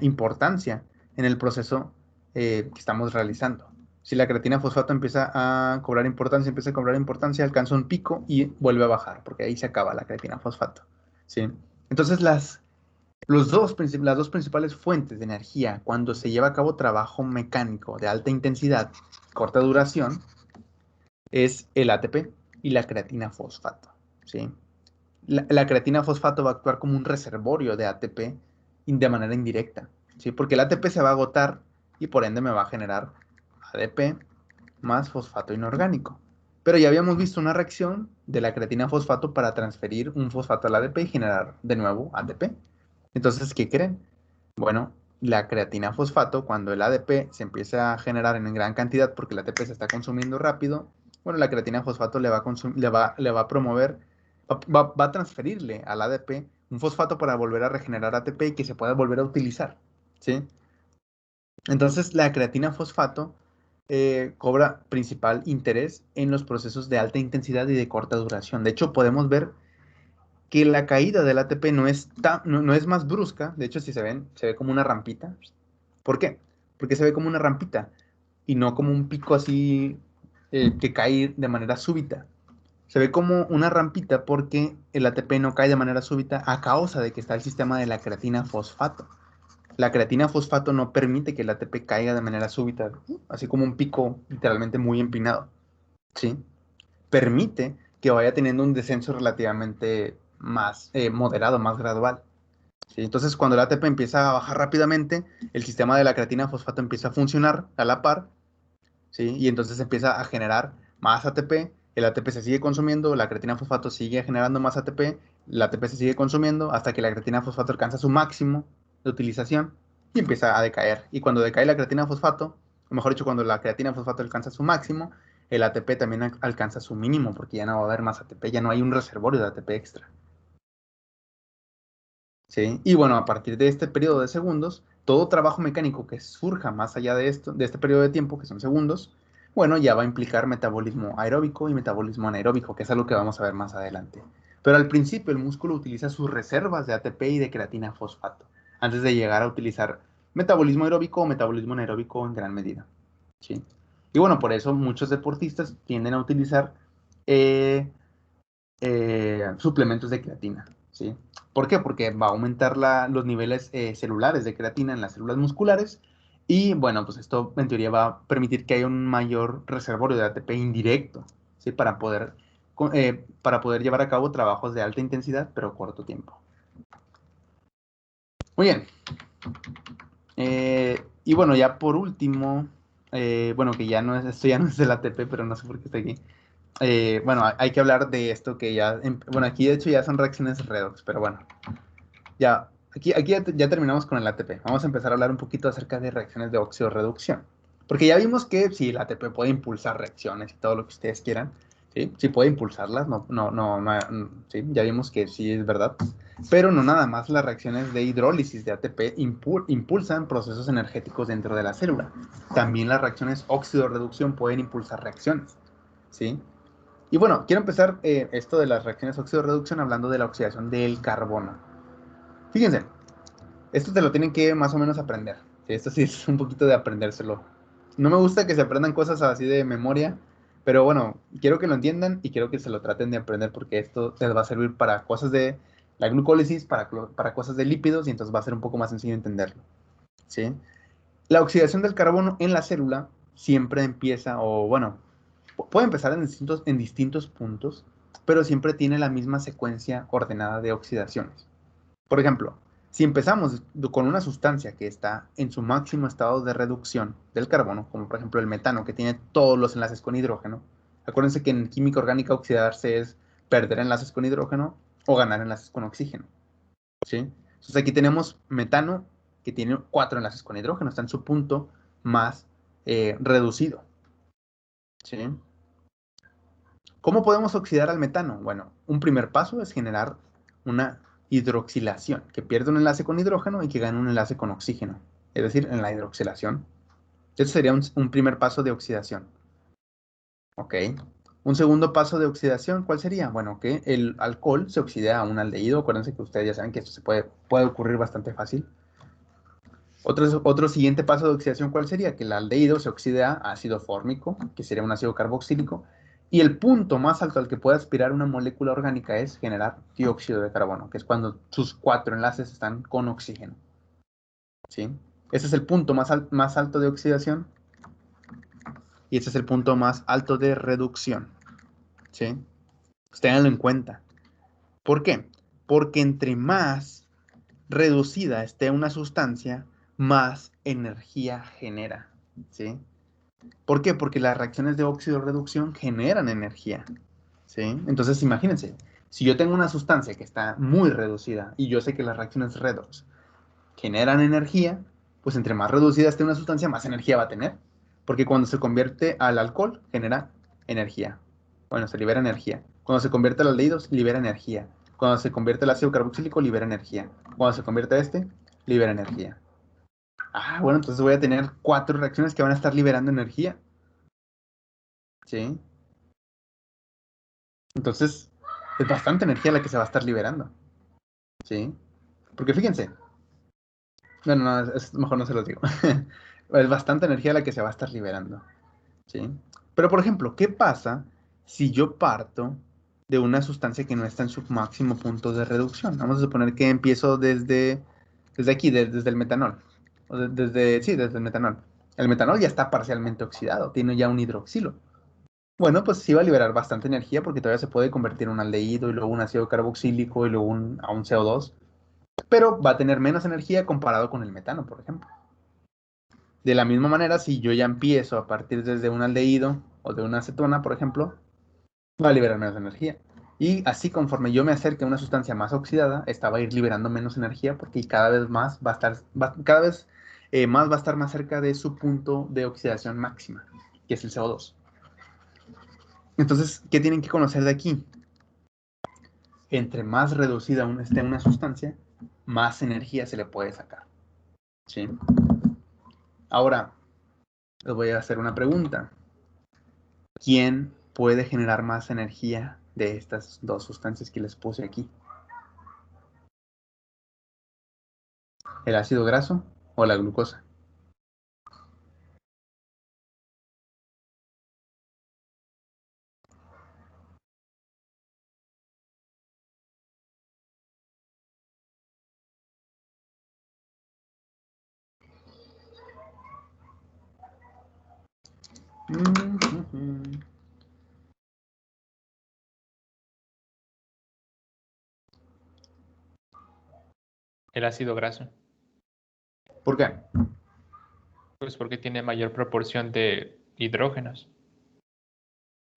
importancia en el proceso que estamos realizando. Si la creatina fosfato empieza a cobrar importancia, alcanza un pico y vuelve a bajar, porque ahí se acaba la creatina fosfato. ¿Sí? Entonces, las dos principales fuentes de energía cuando se lleva a cabo trabajo mecánico de alta intensidad, corta duración, es el ATP y la creatina fosfato. ¿Sí? La creatina fosfato va a actuar como un reservorio de ATP de manera indirecta, ¿sí? Porque el ATP se va a agotar y por ende me va a generar ADP más fosfato inorgánico. Pero ya habíamos visto una reacción de la creatina fosfato para transferir un fosfato al ADP y generar de nuevo ATP. Entonces, ¿qué creen? Bueno, la creatina fosfato, cuando el ADP se empieza a generar en gran cantidad porque el ATP se está consumiendo rápido, bueno, la creatina fosfato le va a promover, va a transferirle al ADP un fosfato para volver a regenerar ATP y que se pueda volver a utilizar, ¿sí? Entonces, la creatina fosfato cobra principal interés en los procesos de alta intensidad y de corta duración. De hecho, podemos ver que la caída del ATP no es más brusca. De hecho, si se ven, se ve como una rampita. ¿Por qué? Porque se ve como una rampita y no como un pico así que cae de manera súbita. Se ve como una rampita porque el ATP no cae de manera súbita a causa de que está el sistema de la creatina fosfato. La creatina fosfato no permite que el ATP caiga de manera súbita, así como un pico literalmente muy empinado, ¿sí? Permite que vaya teniendo un descenso relativamente más moderado, más gradual, ¿sí? Entonces, cuando el ATP empieza a bajar rápidamente, el sistema de la creatina fosfato empieza a funcionar a la par, ¿sí? Y entonces empieza a generar más ATP, el ATP se sigue consumiendo, la creatina fosfato sigue generando más ATP, el ATP se sigue consumiendo hasta que la creatina fosfato alcanza su máximo de utilización y empieza a decaer. Y cuando decae la creatina fosfato, o mejor dicho, cuando la creatina fosfato alcanza su máximo, el ATP también alcanza su mínimo porque ya no va a haber más ATP, ya no hay un reservorio de ATP extra. ¿Sí? Y bueno, a partir de este periodo de segundos, todo trabajo mecánico que surja más allá de esto, de este periodo de tiempo, que son segundos, bueno, ya va a implicar metabolismo aeróbico y metabolismo anaeróbico, que es algo que vamos a ver más adelante. Pero al principio el músculo utiliza sus reservas de ATP y de creatina fosfato, antes de llegar a utilizar metabolismo aeróbico o metabolismo anaeróbico en gran medida. ¿Sí? Y bueno, por eso muchos deportistas tienden a utilizar eh, suplementos de creatina, ¿sí? ¿Por qué? Porque va a aumentar los niveles celulares de creatina en las células musculares y, bueno, pues esto en teoría va a permitir que haya un mayor reservorio de ATP indirecto, ¿sí? Para poder llevar a cabo trabajos de alta intensidad, pero corto tiempo. Muy bien. Y bueno, ya por último, bueno, que ya no es, esto ya no es el ATP, pero no sé por qué está aquí. Bueno, hay que hablar de esto que ya, bueno, aquí de hecho ya son reacciones redox, pero bueno, ya, aquí ya terminamos con el ATP. Vamos a empezar a hablar un poquito acerca de reacciones de óxido-reducción. Porque ya vimos que sí, el ATP puede impulsar reacciones y todo lo que ustedes quieran, ¿sí? Sí puede impulsarlas, sí, ya vimos que sí es verdad. Pero no nada más las reacciones de hidrólisis de ATP impulsan procesos energéticos dentro de la célula. También las reacciones óxido-reducción pueden impulsar reacciones, ¿sí? Y bueno, quiero empezar esto de las reacciones óxido-reducción hablando de la oxidación del carbono. Fíjense, esto te lo tienen que más o menos aprender. ¿Sí? Esto sí es un poquito de aprendérselo. No me gusta que se aprendan cosas así de memoria, pero bueno, quiero que lo entiendan y quiero que se lo traten de aprender porque esto les va a servir para cosas de la glucólisis, para cosas de lípidos y entonces va a ser un poco más sencillo entenderlo. ¿Sí? La oxidación del carbono en la célula siempre empieza, o bueno, puede empezar en distintos puntos, pero siempre tiene la misma secuencia ordenada de oxidaciones. Por ejemplo, si empezamos con una sustancia que está en su máximo estado de reducción del carbono, como por ejemplo el metano, que tiene todos los enlaces con hidrógeno, acuérdense que en química orgánica oxidarse es perder enlaces con hidrógeno o ganar enlaces con oxígeno, ¿sí? Entonces aquí tenemos metano que tiene 4 enlaces con hidrógeno, está en su punto más reducido, ¿sí? ¿Cómo podemos oxidar al metano? Bueno, un primer paso es generar una hidroxilación, que pierde un enlace con hidrógeno y que gane un enlace con oxígeno, es decir, en la hidroxilación. Eso sería un primer paso de oxidación. Ok. Un segundo paso de oxidación, ¿cuál sería? Bueno, que el alcohol se oxide a un aldehído. Acuérdense que ustedes ya saben que esto puede ocurrir bastante fácil. Otro siguiente paso de oxidación, ¿cuál sería? Que el aldehído se oxide a ácido fórmico, que sería un ácido carboxílico, y el punto más alto al que puede aspirar una molécula orgánica es generar dióxido de carbono, que es cuando sus 4 enlaces están con oxígeno, ¿sí? Ese es el punto más alto de oxidación y ese es el punto más alto de reducción, ¿sí? Pues ténganlo en cuenta. ¿Por qué? Porque entre más reducida esté una sustancia, más energía genera, ¿sí? ¿Por qué? Porque las reacciones de óxido-reducción generan energía, ¿sí? Entonces, imagínense, si yo tengo una sustancia que está muy reducida y yo sé que las reacciones redox generan energía, pues entre más reducida esté una sustancia, más energía va a tener. Porque cuando se convierte al alcohol, genera energía. Bueno, se libera energía. Cuando se convierte al aldehído, libera energía. Cuando se convierte al ácido carboxílico, libera energía. Cuando se convierte a este, libera energía. Ah, bueno, entonces voy a tener 4 reacciones que van a estar liberando energía. ¿Sí? Entonces, es bastante energía la que se va a estar liberando. ¿Sí? Porque fíjense. Bueno, no, mejor no se los digo. Es bastante energía la que se va a estar liberando. ¿Sí? Pero, por ejemplo, ¿qué pasa si yo parto de una sustancia que no está en su máximo punto de reducción? Vamos a suponer que empiezo desde aquí, desde el metanol. Sí, desde el metanol. El metanol ya está parcialmente oxidado, tiene ya un hidroxilo. Bueno, pues sí va a liberar bastante energía porque todavía se puede convertir en un aldehído y luego un ácido carboxílico y luego a un CO2, pero va a tener menos energía comparado con el metano, por ejemplo. De la misma manera, si yo ya empiezo a partir desde un aldehído o de una acetona, por ejemplo, va a liberar menos energía. Y así conforme yo me acerque a una sustancia más oxidada, esta va a ir liberando menos energía porque cada vez más va a estar, cada vez más va a estar más cerca de su punto de oxidación máxima, que es el CO2. Entonces, ¿qué tienen que conocer de aquí? Entre más reducida esté una sustancia, más energía se le puede sacar. ¿Sí? Ahora, les voy a hacer una pregunta. ¿Quién puede generar más energía de estas dos sustancias que les puse aquí? ¿El ácido graso o la glucosa? El ácido graso. ¿Por qué? Pues porque tiene mayor proporción de hidrógenos.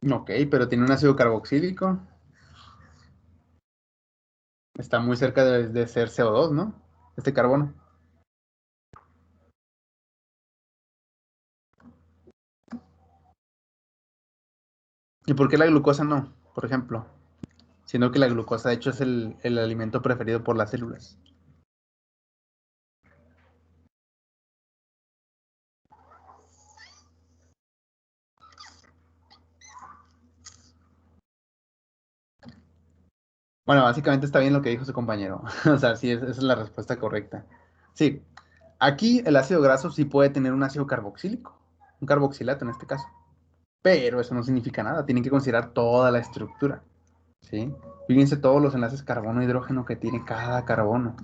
Ok, pero tiene un ácido carboxílico. Está muy cerca de ser CO2, ¿no? Este carbono. ¿Y por qué la glucosa no? Por ejemplo, siendo que la glucosa de hecho es el alimento preferido por las células. Bueno, básicamente está bien lo que dijo su compañero. O sea, sí, esa es la respuesta correcta. Sí, aquí el ácido graso sí puede tener un ácido carboxílico, un carboxilato en este caso. Pero eso no significa nada, tienen que considerar toda la estructura. ¿Sí? Fíjense todos los enlaces carbono-hidrógeno que tiene cada carbono.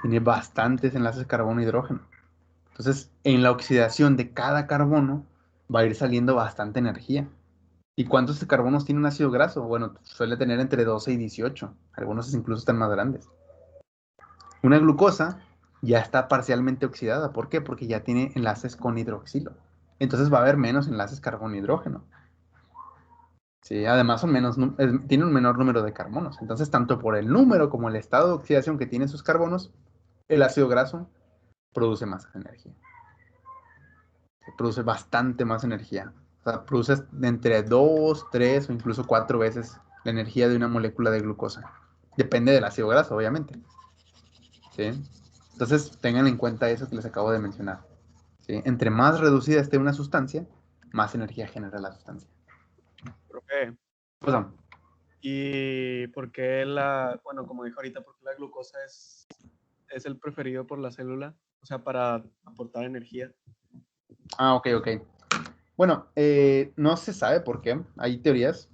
Tiene bastantes enlaces carbono-hidrógeno. Entonces, en la oxidación de cada carbono va a ir saliendo bastante energía. ¿Y cuántos carbonos tiene un ácido graso? Bueno, suele tener entre 12 y 18. Algunos incluso están más grandes. Una glucosa ya está parcialmente oxidada. ¿Por qué? Porque ya tiene enlaces con hidroxilo. Entonces va a haber menos enlaces carbono-hidrógeno. Sí, además tiene un menor número de carbonos. Entonces, tanto por el número como el estado de oxidación que tienen sus carbonos, el ácido graso produce más energía. Produce bastante más energía. O sea, produce entre 2, 3 o incluso 4 veces la energía de una molécula de glucosa. Depende del ácido graso, obviamente. ¿Sí? Entonces, tengan en cuenta eso que les acabo de mencionar. ¿Sí? Entre más reducida esté una sustancia, más energía genera la sustancia. Profe, Pues, ¿y por qué bueno, como dijo ahorita, por qué la glucosa es el preferido por la célula? O sea, para aportar energía. ok, ok. Bueno, no se sabe por qué. Hay teorías.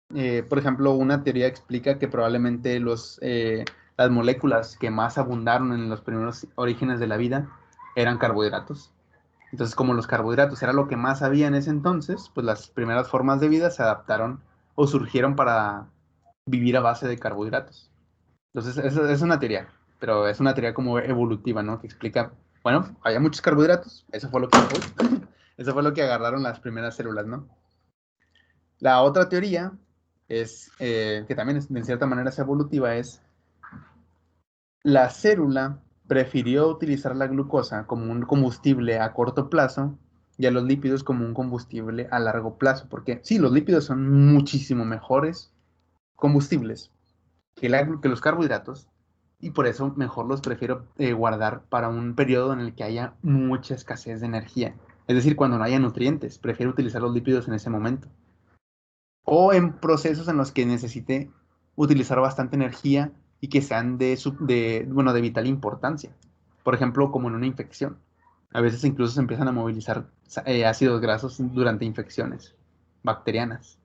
Por ejemplo, una teoría explica que probablemente las moléculas que más abundaron en los primeros orígenes de la vida eran carbohidratos. Entonces, como los carbohidratos era lo que más había en ese entonces, pues las primeras formas de vida se adaptaron o surgieron para vivir a base de carbohidratos. Entonces, eso es una teoría, pero es una teoría como evolutiva, ¿no? Que explica, bueno, había muchos carbohidratos, eso fue lo que, eso fue lo que agarraron las primeras células, ¿no? La otra teoría es, que también de cierta manera es evolutiva, es la célula prefirió utilizar la glucosa como un combustible a corto plazo y a los lípidos como un combustible a largo plazo, porque sí, los lípidos son muchísimo mejores combustibles que los carbohidratos, Y por eso mejor los prefiero guardar para un periodo en el que haya mucha escasez de energía. Es decir, cuando no haya nutrientes, prefiero utilizar los lípidos en ese momento. O en procesos en los que necesite utilizar bastante energía y que sean bueno, de vital importancia. Por ejemplo, como en una infección. A veces incluso se empiezan a movilizar ácidos grasos durante infecciones bacterianas.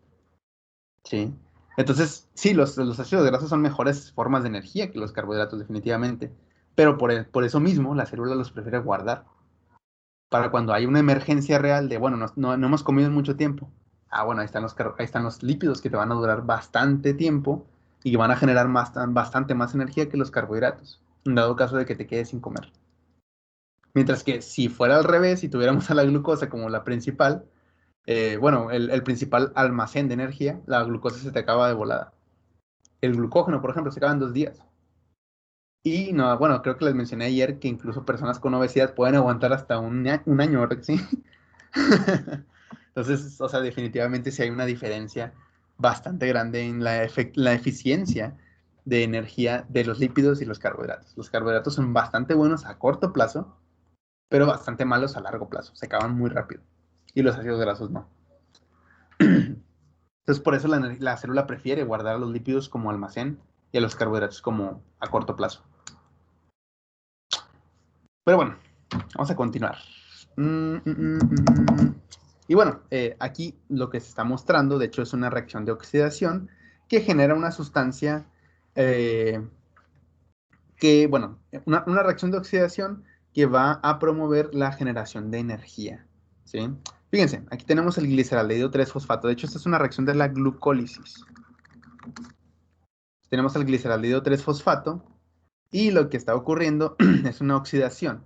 ¿Sí? Entonces, sí, los ácidos grasos son mejores formas de energía que los carbohidratos, definitivamente. Pero por eso mismo, la célula los prefiere guardar. Para cuando hay una emergencia real de, bueno, no hemos comido en mucho tiempo. Ah, bueno, ahí están los lípidos que te van a durar bastante tiempo y que van a generar bastante más energía que los carbohidratos, en dado caso de que te quedes sin comer. Mientras que si fuera al revés, si tuviéramos a la glucosa como la principal, bueno, el principal almacén de energía, la glucosa se te acaba de volada. El glucógeno, por ejemplo, se acaba en 2 días. Y no, bueno, creo que les mencioné ayer que incluso personas con obesidad pueden aguantar hasta un año, ¿verdad que sí? Entonces, o sea, definitivamente sí hay una diferencia bastante grande en la eficiencia de energía de los lípidos y los carbohidratos. Los carbohidratos son bastante buenos a corto plazo, pero bastante malos a largo plazo. Se acaban muy rápido. Y los ácidos grasos no. Entonces, por eso la célula prefiere guardar a los lípidos como almacén y a los carbohidratos como a corto plazo. Pero bueno, vamos a continuar. Y bueno, aquí lo que se está mostrando, de hecho, es una reacción de oxidación que genera una sustancia una reacción de oxidación que va a promover la generación de energía. ¿Sí? Fíjense, aquí tenemos el gliceraldehído 3-fosfato. De hecho, esta es una reacción de la glucólisis. Tenemos el gliceraldehído 3-fosfato y lo que está ocurriendo es una oxidación.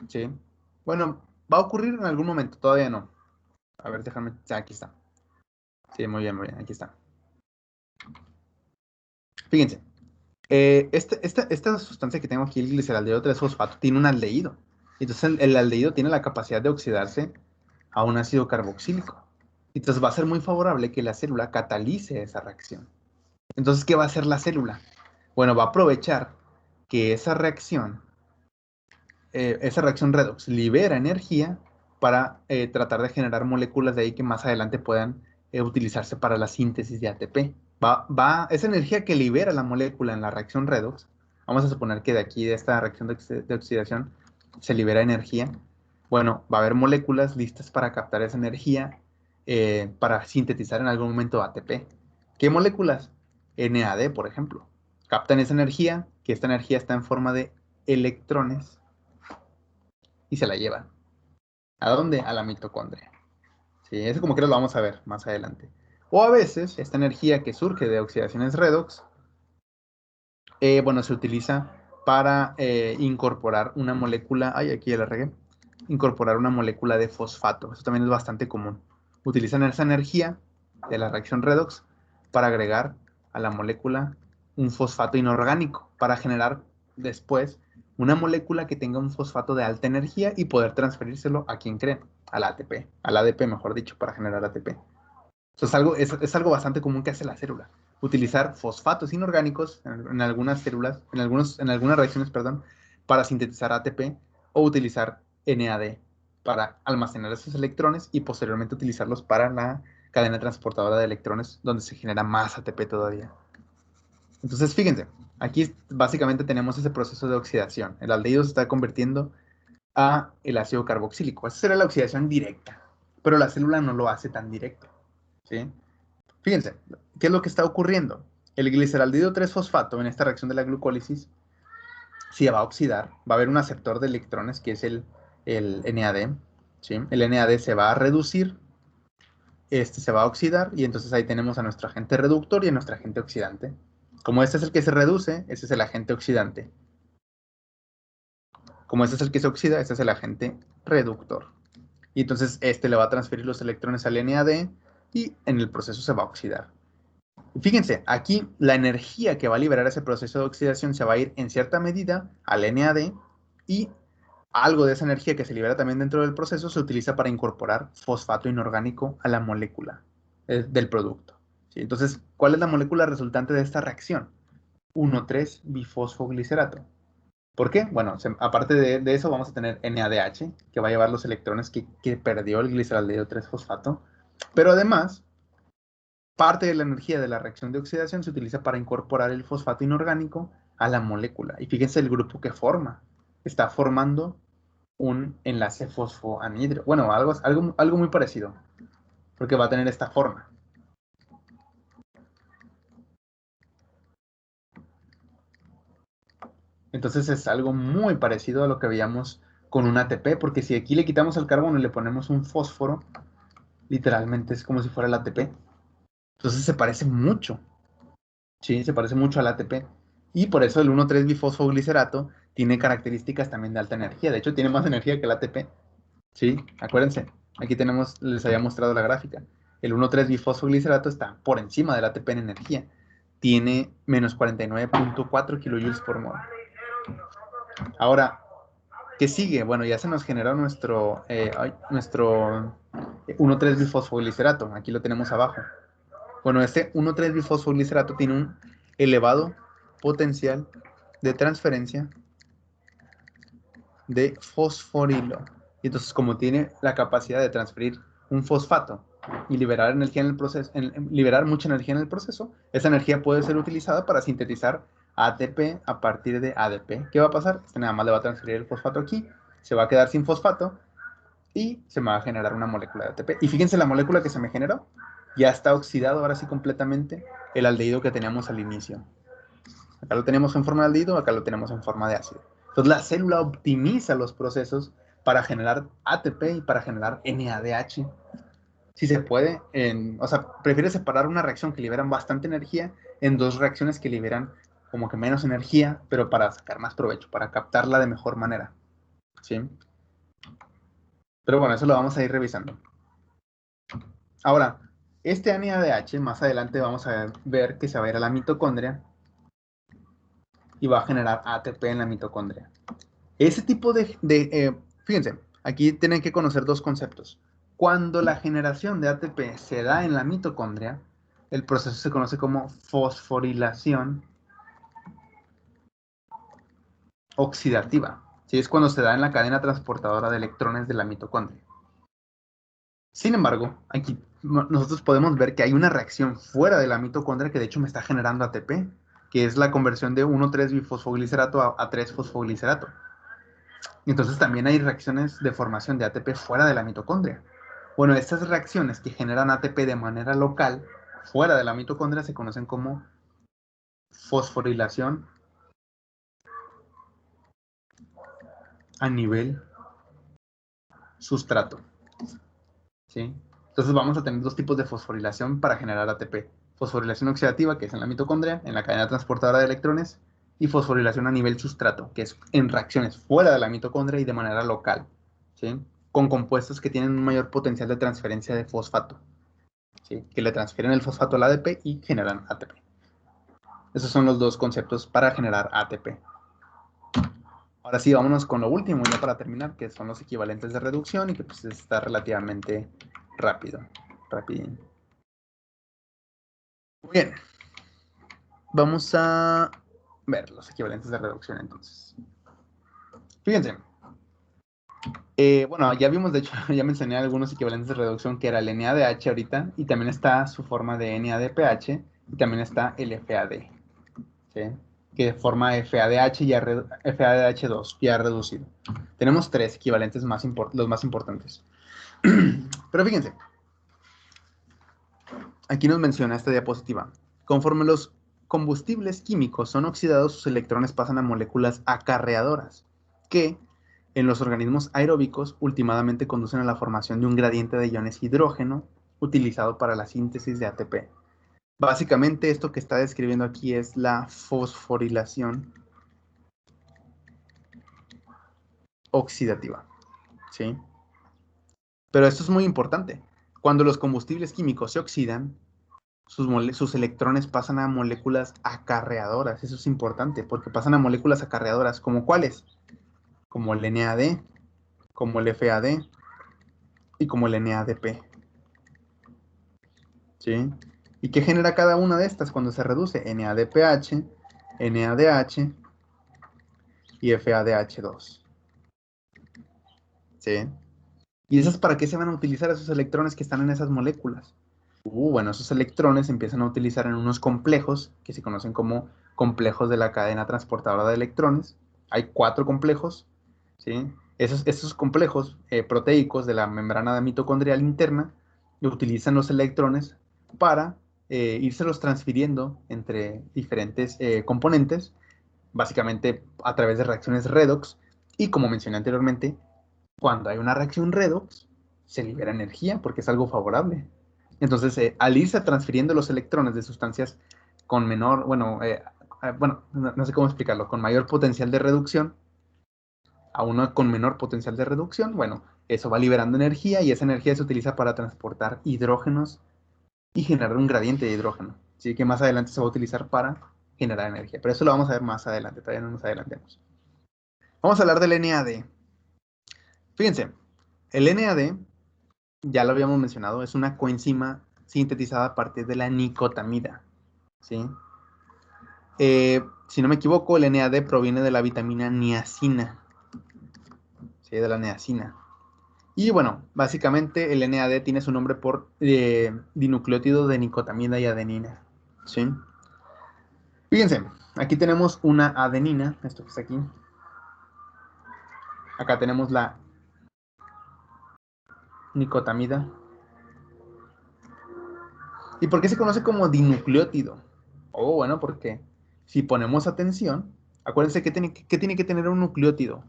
¿Sí? Bueno, va a ocurrir en algún momento, todavía no. A ver, déjame. Aquí está. Sí, muy bien, aquí está. Fíjense. Esta sustancia que tengo aquí, el gliceraldehído 3-fosfato, tiene un aldehído. Entonces el aldehído tiene la capacidad de oxidarse a un ácido carboxílico. Entonces va a ser muy favorable que la célula catalice esa reacción. Entonces, ¿qué va a hacer la célula? Bueno, va a aprovechar que esa reacción redox libera energía para tratar de generar moléculas de ahí que más adelante puedan utilizarse para la síntesis de ATP. Esa energía que libera la molécula en la reacción redox, vamos a suponer que de aquí, de esta reacción de oxidación, se libera energía. Bueno, va a haber moléculas listas para captar esa energía para sintetizar en algún momento ATP. ¿Qué moléculas? NAD, por ejemplo. Captan esa energía, que esta energía está en forma de electrones, y se la llevan. ¿A dónde? A la mitocondria. Sí, eso como que lo vamos a ver más adelante. O a veces, esta energía que surge de oxidaciones redox, bueno, se utiliza para incorporar una molécula, aquí ya la regué, incorporar una molécula de fosfato. Eso también es bastante común. Utilizan esa energía de la reacción redox para agregar a la molécula un fosfato inorgánico, para generar después una molécula que tenga un fosfato de alta energía y poder transferírselo a quien creen, al ATP, al ADP, mejor dicho, para generar ATP. Eso es algo bastante común que hace la célula. Utilizar fosfatos inorgánicos en algunas células, en algunas reacciones, perdón, para sintetizar ATP, o utilizar NAD para almacenar esos electrones y posteriormente utilizarlos para la cadena transportadora de electrones, donde se genera más ATP todavía. Entonces, fíjense, aquí básicamente tenemos ese proceso de oxidación. El aldehído se está convirtiendo a el ácido carboxílico. Esa será la oxidación directa, pero la célula no lo hace tan directo. ¿Sí? Fíjense, ¿qué es lo que está ocurriendo? El gliceraldehído 3-fosfato en esta reacción de la glucólisis se va a oxidar, va a haber un aceptor de electrones que es el NAD, ¿sí? El NAD se va a reducir, se va a oxidar y entonces ahí tenemos a nuestro agente reductor y a nuestro agente oxidante. Como este es el que se reduce, ese es el agente oxidante. Como este es el que se oxida, este es el agente reductor. Y entonces este le va a transferir los electrones al NAD y en el proceso se va a oxidar. Fíjense, aquí la energía que va a liberar ese proceso de oxidación se va a ir en cierta medida al NAD y algo de esa energía que se libera también dentro del proceso se utiliza para incorporar fosfato inorgánico a la molécula del producto. ¿Sí? Entonces, ¿cuál es la molécula resultante de esta reacción? 1,3-bifosfoglicerato. ¿Por qué? Bueno, aparte de eso vamos a tener NADH, que va a llevar los electrones que perdió el gliceraldehído 3-fosfato. Pero además, parte de la energía de la reacción de oxidación se utiliza para incorporar el fosfato inorgánico a la molécula. Y fíjense el grupo que forma. Está formando un enlace fosfoanhidro. Bueno, algo muy parecido, porque va a tener esta forma. Entonces es algo muy parecido a lo que veíamos con un ATP, porque si aquí le quitamos el carbono y le ponemos un fósforo, literalmente es como si fuera el ATP. Entonces se parece mucho. Sí, se parece mucho al ATP. Y por eso el 1,3-bifosfoglicerato tiene características también de alta energía. De hecho, tiene más energía que el ATP. Sí, acuérdense. Aquí les había mostrado la gráfica. El 1,3-bifosfoglicerato está por encima del ATP en energía. Tiene menos 49.4 kilojoules por mol. Ahora, ¿qué sigue? Bueno, ya se nos generó nuestro 1,3-bifosfoglicerato. Aquí lo tenemos abajo. Bueno, este 1,3-bifosfoglicerato tiene un elevado potencial de transferencia de fosforilo. Y entonces, como tiene la capacidad de transferir un fosfato y liberar energía en el proceso, liberar mucha energía en el proceso, esa energía puede ser utilizada para sintetizar ATP a partir de ADP. ¿Qué va a pasar? Este nada más le va a transferir el fosfato aquí, se va a quedar sin fosfato y se me va a generar una molécula de ATP. Y fíjense la molécula que se me generó. Ya está oxidado ahora sí completamente el aldehído que teníamos al inicio. Acá lo tenemos en forma de aldehído, acá lo tenemos en forma de ácido. Entonces la célula optimiza los procesos para generar ATP y para generar NADH. Si se puede, o sea, prefiere separar una reacción que liberan bastante energía en dos reacciones que liberan como que menos energía, pero para sacar más provecho, para captarla de mejor manera. ¿Sí? Pero bueno, eso lo vamos a ir revisando. Ahora, este NADH, más adelante vamos a ver que se va a ir a la mitocondria y va a generar ATP en la mitocondria. Ese tipo fíjense, aquí tienen que conocer dos conceptos. Cuando la generación de ATP se da en la mitocondria, el proceso se conoce como fosforilación oxidativa. ¿Sí? Es cuando se da en la cadena transportadora de electrones de la mitocondria. Sin embargo, aquí nosotros podemos ver que hay una reacción fuera de la mitocondria que de hecho me está generando ATP, que es la conversión de 1,3-bifosfoglicerato a 3-fosfoglicerato. Y entonces también hay reacciones de formación de ATP fuera de la mitocondria. Bueno, estas reacciones que generan ATP de manera local, fuera de la mitocondria, se conocen como fosforilación a nivel sustrato. ¿Sí? Entonces vamos a tener dos tipos de fosforilación para generar ATP. Fosforilación oxidativa, que es en la mitocondria, en la cadena transportadora de electrones, y fosforilación a nivel sustrato, que es en reacciones fuera de la mitocondria y de manera local, ¿sí? Con compuestos que tienen un mayor potencial de transferencia de fosfato, ¿sí? Que le transfieren el fosfato al ADP y generan ATP. Esos son los dos conceptos para generar ATP. Ahora sí, vámonos con lo último ya para terminar, que son los equivalentes de reducción y que pues está relativamente rapidín. Muy bien. Vamos a ver los equivalentes de reducción entonces. Fíjense. Bueno, ya vimos, de hecho, ya mencioné algunos equivalentes de reducción que era el NADH ahorita, y también está su forma de NADPH, y también está el FAD, ¿sí? Que forma FADH y FADH2, ya reducido. Tenemos tres equivalentes los más importantes. Pero fíjense, aquí nos menciona esta diapositiva. Conforme los combustibles químicos son oxidados, sus electrones pasan a moléculas acarreadoras, que en los organismos aeróbicos últimamente conducen a la formación de un gradiente de iones hidrógeno utilizado para la síntesis de ATP. Básicamente esto que está describiendo aquí es la fosforilación oxidativa, ¿sí? Pero esto es muy importante. Cuando los combustibles químicos se oxidan, sus electrones pasan a moléculas acarreadoras. Eso es importante porque pasan a moléculas acarreadoras. ¿Como cuáles? Como el NAD, como el FAD y como el NADP. ¿Sí? ¿Y qué genera cada una de estas cuando se reduce? NADPH, NADH y FADH2. ¿Sí? ¿Y esas para qué se van a utilizar esos electrones que están en esas moléculas? Bueno, esos electrones se empiezan a utilizar en unos complejos que se conocen como complejos de la cadena transportadora de electrones. Hay 4 complejos, ¿sí? Esos complejos proteicos de la membrana mitocondrial interna utilizan los electrones para írselos transfiriendo entre diferentes componentes, básicamente a través de reacciones redox. Y como mencioné anteriormente, cuando hay una reacción redox, se libera energía porque es algo favorable. Entonces, al irse transfiriendo los electrones de sustancias con menor, no sé cómo explicarlo, con mayor potencial de reducción, a uno con menor potencial de reducción, bueno, eso va liberando energía y esa energía se utiliza para transportar hidrógenos y generar un gradiente de hidrógeno. Así que más adelante se va a utilizar para generar energía. Pero eso lo vamos a ver más adelante, todavía no nos adelantemos. Vamos a hablar del NAD. Fíjense, el NAD, ya lo habíamos mencionado, es una coenzima sintetizada a partir de la nicotamida. ¿Sí? Si no me equivoco, el NAD proviene de la vitamina niacina. ¿Sí? De la niacina. Y bueno, básicamente el NAD tiene su nombre por dinucleótido de nicotamida y adenina. ¿Sí? Fíjense, aquí tenemos una adenina, esto que está aquí. Acá tenemos la nicotamida. ¿Y por qué se conoce como dinucleótido? Bueno, porque si ponemos atención, acuérdense que tiene que tener un nucleótido.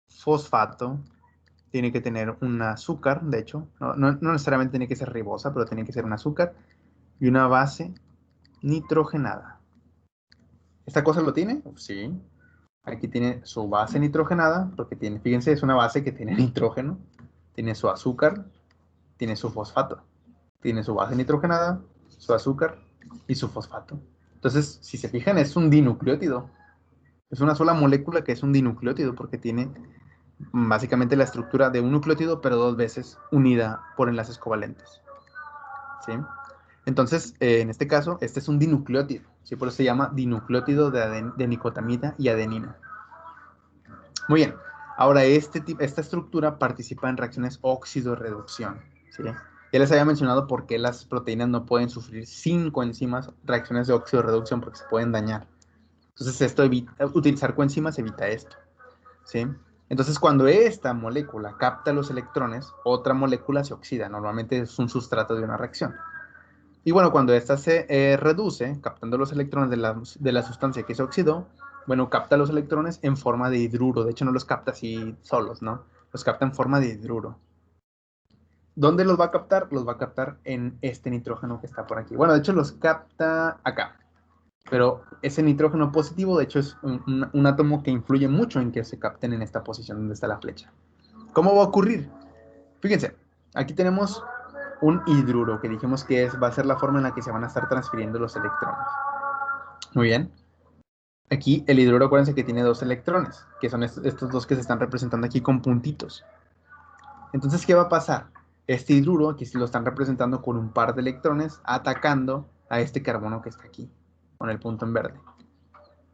Fosfato, tiene que tener un azúcar, de hecho, no necesariamente tiene que ser ribosa, pero tiene que ser un azúcar y una base nitrogenada. ¿Esta cosa lo tiene? Sí. Aquí tiene su base nitrogenada, porque tiene, fíjense, es una base que tiene nitrógeno, tiene su azúcar, tiene su fosfato, tiene su base nitrogenada, su azúcar y su fosfato. Entonces, si se fijan, es un dinucleótido. Es una sola molécula que es un dinucleótido porque tiene básicamente la estructura de un nucleótido, pero 2 veces unida por enlaces covalentes. ¿Sí? Entonces, en este caso, este es un dinucleótido. ¿Sí? Por eso se llama dinucleótido de nicotamida y adenina. Muy bien. Ahora, esta estructura participa en reacciones óxido-reducción. ¿Sí? Ya les había mencionado por qué las proteínas no pueden sufrir 5 coenzimas reacciones de óxido-reducción porque se pueden dañar. Entonces, utilizar coenzimas evita esto. ¿Sí? Entonces, cuando esta molécula capta los electrones, otra molécula se oxida. Normalmente es un sustrato de una reacción. Y bueno, cuando esta se reduce, captando los electrones de la sustancia que se oxidó, bueno, capta los electrones en forma de hidruro. De hecho, no los capta así solos, ¿no? Los capta en forma de hidruro. ¿Dónde los va a captar? Los va a captar en este nitrógeno que está por aquí. Bueno, de hecho, los capta acá. Pero ese nitrógeno positivo, de hecho, es un átomo que influye mucho en que se capten en esta posición donde está la flecha. ¿Cómo va a ocurrir? Fíjense, aquí tenemos un hidruro que dijimos que va a ser la forma en la que se van a estar transfiriendo los electrones. Muy bien. Aquí el hidruro, acuérdense que tiene 2 electrones, que son estos 2 que se están representando aquí con puntitos. Entonces, ¿qué va a pasar? Este hidruro, aquí lo están representando con un par de electrones atacando a este carbono que está aquí, con el punto en verde.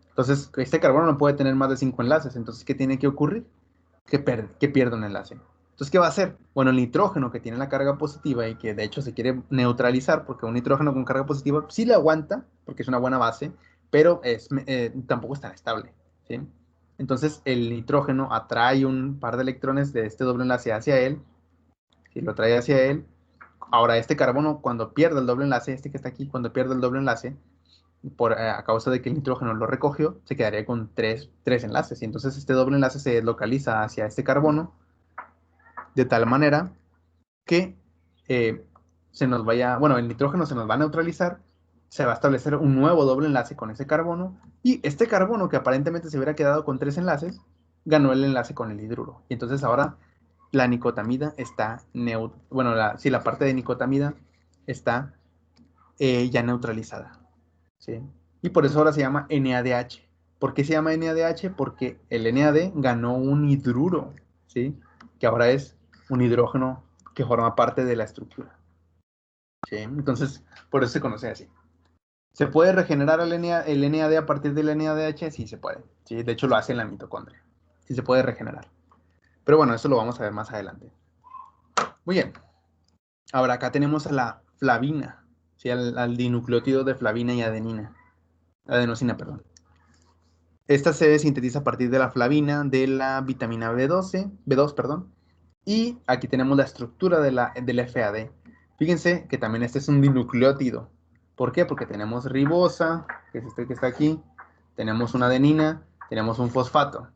Entonces, este carbono no puede tener más de 5 enlaces. Entonces, ¿qué tiene que ocurrir? Que pierde un enlace. Entonces, ¿qué va a hacer? Bueno, el nitrógeno que tiene la carga positiva y que de hecho se quiere neutralizar, porque un nitrógeno con carga positiva sí le aguanta, porque es una buena base, pero tampoco es tan estable. ¿Sí? Entonces, el nitrógeno atrae un par de electrones de este doble enlace hacia él. Si lo trae hacia él, ahora este carbono, cuando pierde el doble enlace, este que está aquí, cuando pierde el doble enlace, a causa de que el nitrógeno lo recogió, se quedaría con tres enlaces. Y entonces este doble enlace se deslocaliza hacia este carbono de tal manera que el nitrógeno se nos va a neutralizar, se va a establecer un nuevo doble enlace con ese carbono, y este carbono que aparentemente se hubiera quedado con 3 enlaces, ganó el enlace con el hidruro. Y entonces ahora la nicotamida está, la parte de nicotamida está ya neutralizada. ¿Sí? Y por eso ahora se llama NADH. ¿Por qué se llama NADH? Porque el NAD ganó un hidruro, ¿sí? Que ahora es un hidrógeno que forma parte de la estructura. ¿Sí? Entonces, por eso se conoce así. ¿Se puede regenerar el NAD a partir del NADH? Sí, se puede. Sí, de hecho, lo hace en la mitocondria. Sí, se puede regenerar. Pero bueno, eso lo vamos a ver más adelante. Muy bien. Ahora, acá tenemos a la flavina. ¿Sí? Al dinucleótido de flavina y adenina. Adenosina, perdón. Esta se sintetiza a partir de la flavina, de la vitamina B2, perdón. Y aquí tenemos la estructura del FAD. Fíjense que también este es un dinucleótido. ¿Por qué? Porque tenemos ribosa, que es este que está aquí. Tenemos una adenina, tenemos un fosfato.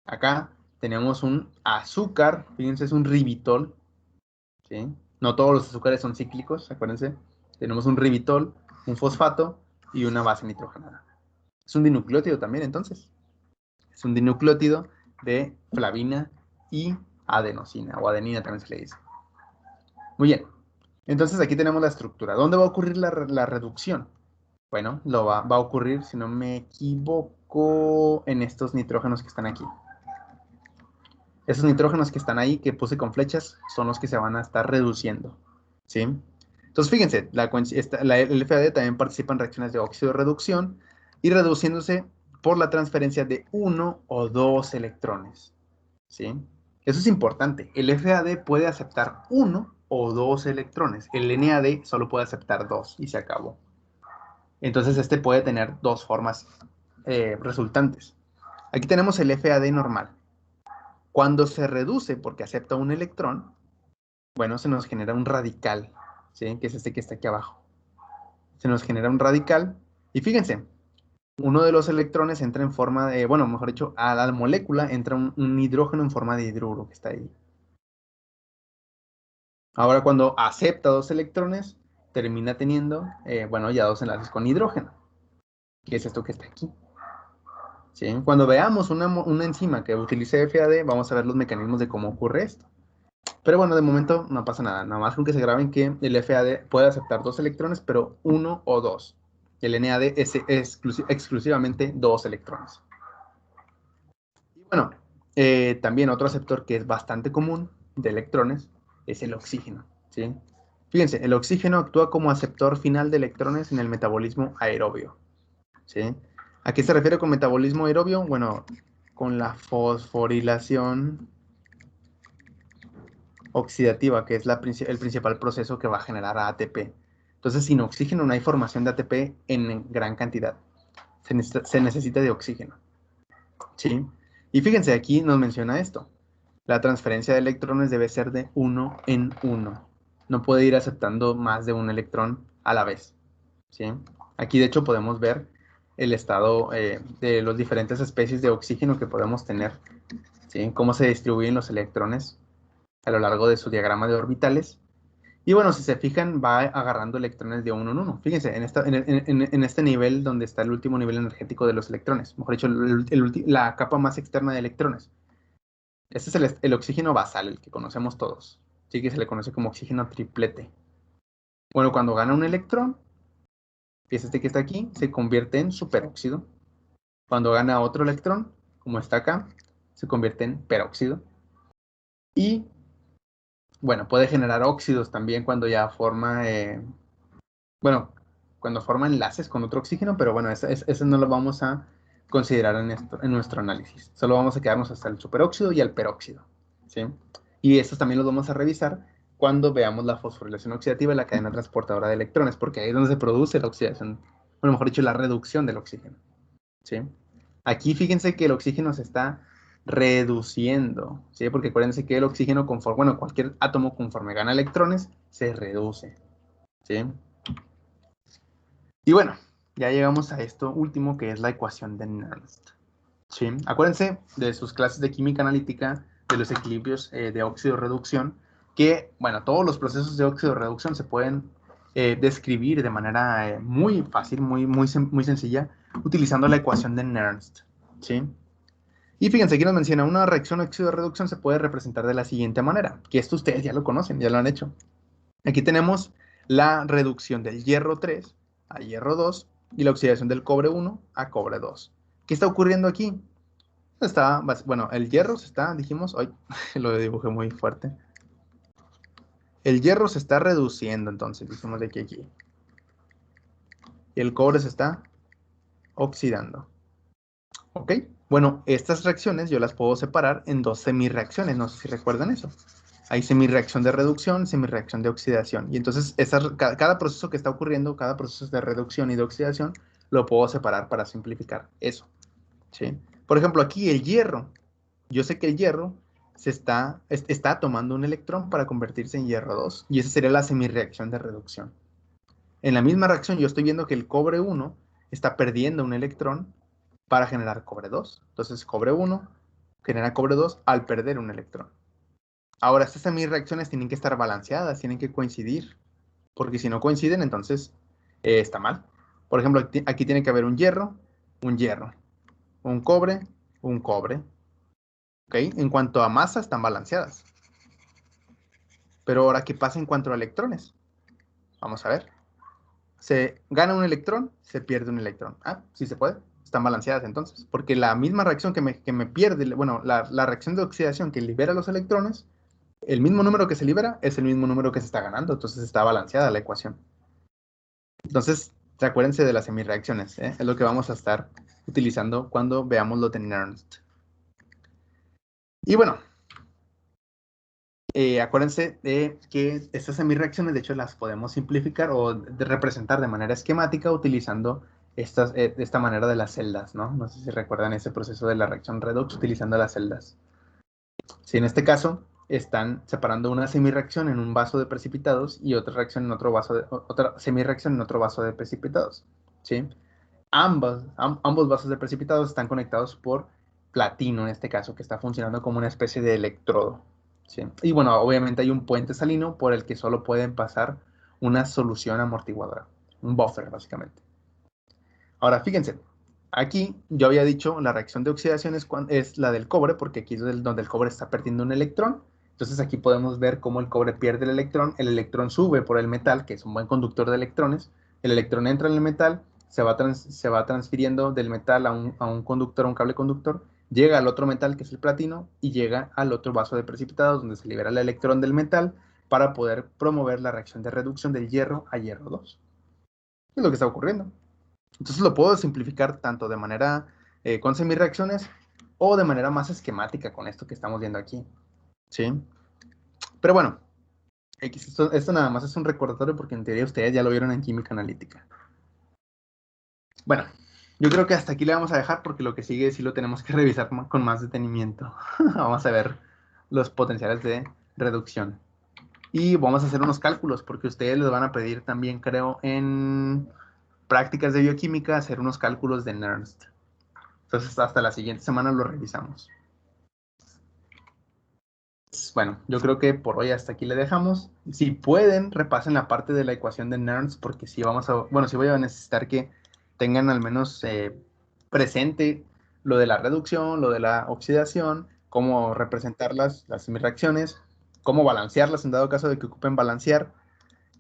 Acá tenemos un azúcar, fíjense, es un ribitol. ¿Sí? No todos los azúcares son cíclicos, acuérdense. Tenemos un ribitol, un fosfato y una base nitrogenada. Es un dinucleótido también, entonces. Es un dinucleótido de flavina y adenosina, o adenina también se le dice. Muy bien. Entonces aquí tenemos la estructura. ¿Dónde va a ocurrir la reducción? Bueno, va a ocurrir, si no me equivoco, en estos nitrógenos que están aquí. Esos nitrógenos que están ahí, que puse con flechas, son los que se van a estar reduciendo. ¿Sí? Entonces, fíjense, el FAD también participa en reacciones de óxido de reducción y reduciéndose por la transferencia de 1 o 2 electrones. ¿Sí? Eso es importante. El FAD puede aceptar 1 o 2 electrones. El NAD solo puede aceptar 2 y se acabó. Entonces, este puede tener dos formas resultantes. Aquí tenemos el FAD normal. Cuando se reduce porque acepta un electrón, bueno, se nos genera un radical, ¿sí? Que es este que está aquí abajo. Se nos genera un radical y fíjense, uno de los electrones entra en forma de, bueno, mejor dicho, a la molécula entra un hidrógeno en forma de hidruro que está ahí. Ahora cuando acepta dos electrones, termina teniendo, bueno, ya dos enlaces con hidrógeno, que es esto que está aquí. ¿Sí? Cuando veamos una enzima que utilice FAD, vamos a ver los mecanismos de cómo ocurre esto. Pero bueno, de momento no pasa nada. Nada más con que se graben que el FAD puede aceptar dos electrones, pero uno o dos. El NAD es exclusivamente dos electrones. Y bueno, también otro aceptor que es bastante común de electrones es el oxígeno. ¿Sí? Fíjense, el oxígeno actúa como aceptor final de electrones en el metabolismo aerobio. ¿Sí? ¿A qué se refiere con metabolismo aerobio? Bueno, con la fosforilación oxidativa, que es el principal proceso que va a generar ATP. Entonces, sin oxígeno no hay formación de ATP en gran cantidad. Se necesita de oxígeno. ¿Sí? Y fíjense, aquí nos menciona esto. La transferencia de electrones debe ser de 1 en 1. No puede ir aceptando más de un electrón a la vez. ¿Sí? Aquí, de hecho, podemos ver el estado de las diferentes especies de oxígeno que podemos tener. ¿Sí? Cómo se distribuyen los electrones a lo largo de su diagrama de orbitales. Y bueno, si se fijan, va agarrando electrones de uno en uno. Fíjense, en este nivel donde está el último nivel energético de los electrones. Mejor dicho, la capa más externa de electrones. Este es el oxígeno basal, el que conocemos todos. Sí, que se le conoce como oxígeno triplete. Bueno, cuando gana un electrón, que es este que está aquí, se convierte en superóxido. Cuando gana otro electrón, como está acá, se convierte en peróxido. Y bueno, puede generar óxidos también cuando ya forma, bueno, cuando forma enlaces con otro oxígeno, pero bueno, eso no lo vamos a considerar en nuestro análisis. Solo vamos a quedarnos hasta el superóxido y el peróxido, ¿sí? Y estos también los vamos a revisar cuando veamos la fosforilación oxidativa y la cadena transportadora de electrones, porque ahí es donde se produce la oxidación, bueno, mejor dicho, la reducción del oxígeno, ¿sí? Aquí fíjense que el oxígeno se está reduciendo, ¿sí? Porque acuérdense que el oxígeno, bueno, cualquier átomo conforme gana electrones, se reduce, ¿sí? Y bueno, ya llegamos a esto último que es la ecuación de Nernst, ¿sí? Acuérdense de sus clases de química analítica, de los equilibrios de óxido-reducción, que, bueno, todos los procesos de óxido-reducción se pueden describir de manera muy fácil, muy sencilla, utilizando la ecuación de Nernst, ¿sí? Y fíjense, aquí nos menciona, una reacción óxido-reducción se puede representar de la siguiente manera, que esto ustedes ya lo conocen, ya lo han hecho. Aquí tenemos la reducción del hierro 3 a hierro 2 y la oxidación del cobre 1 a cobre 2. ¿Qué está ocurriendo aquí? Bueno, el hierro se está, dijimos, hoy lo dibujé muy fuerte. El hierro se está reduciendo, entonces, dijimos de aquí a aquí. y el cobre se está oxidando. ¿Ok? Bueno, estas reacciones yo las puedo separar en dos semirreacciones, no sé si recuerdan eso. Hay semirreacción de reducción, semirreacción de oxidación. Y entonces cada proceso que está ocurriendo, cada proceso de reducción y de oxidación, lo puedo separar para simplificar eso. ¿Sí? Por ejemplo, aquí el hierro. Yo sé que el hierro está tomando un electrón para convertirse en hierro 2. Y esa sería la semirreacción de reducción. En la misma reacción yo estoy viendo que el cobre 1 está perdiendo un electrón para generar cobre 2. Entonces cobre 1 genera cobre 2 al perder un electrón. Ahora, estas semirreacciones tienen que estar balanceadas, tienen que coincidir, porque si no coinciden, entonces está mal. Por ejemplo, aquí tiene que haber un hierro, un cobre, un cobre. ¿Ok? En cuanto a masa, están balanceadas. Pero ahora, ¿qué pasa en cuanto a electrones? Vamos a ver. Se gana un electrón, se pierde un electrón. Ah, sí se puede. Están balanceadas entonces. Porque la misma reacción que me pierde, bueno, la reacción de oxidación que libera los electrones, el mismo número que se libera es el mismo número que se está ganando. Entonces está balanceada la ecuación. Entonces, acuérdense de las semirreacciones. Es lo que vamos a estar utilizando cuando veamos lo de Nernst. Y bueno, acuérdense de que estas semirreacciones, de hecho, las podemos simplificar o representar de manera esquemática utilizando esta manera de las celdas, ¿no? No sé si recuerdan ese proceso de la reacción redox utilizando las celdas. Si en este caso están separando una semirreacción en un vaso de precipitados y otra reacción en otra semirreacción en otro vaso de precipitados, ¿sí? Ambos vasos de precipitados están conectados por platino, en este caso, que está funcionando como una especie de electrodo. ¿Sí? Y bueno, obviamente hay un puente salino por el que solo pueden pasar una solución amortiguadora, un buffer, básicamente. Ahora, fíjense, aquí yo había dicho la reacción de oxidación es la del cobre, porque aquí es donde el cobre está perdiendo un electrón. Entonces aquí podemos ver cómo el cobre pierde el electrón sube por el metal, que es un buen conductor de electrones, el electrón entra en el metal, se va transfiriendo del metal a un conductor, a un cable conductor, llega al otro metal, que es el platino, y llega al otro vaso de precipitados, donde se libera el electrón del metal para poder promover la reacción de reducción del hierro a hierro 2. Es lo que está ocurriendo. Entonces lo puedo simplificar tanto de manera con semirreacciones o de manera más esquemática con esto que estamos viendo aquí. ¿Sí? Pero bueno, esto nada más es un recordatorio porque en teoría ustedes ya lo vieron en química analítica. Bueno, yo creo que hasta aquí le vamos a dejar porque lo que sigue sí lo tenemos que revisar con más detenimiento. Vamos a ver los potenciales de reducción. Y vamos a hacer unos cálculos porque ustedes les van a pedir también, creo, en prácticas de bioquímica, hacer unos cálculos de Nernst. Entonces, hasta la siguiente semana lo revisamos. Bueno, yo creo que por hoy hasta aquí le dejamos. Si pueden, repasen la parte de la ecuación de Nernst, porque sí voy a necesitar que tengan al menos presente lo de la reducción, lo de la oxidación, cómo representar las reacciones, cómo balancearlas en dado caso de que ocupen balancear.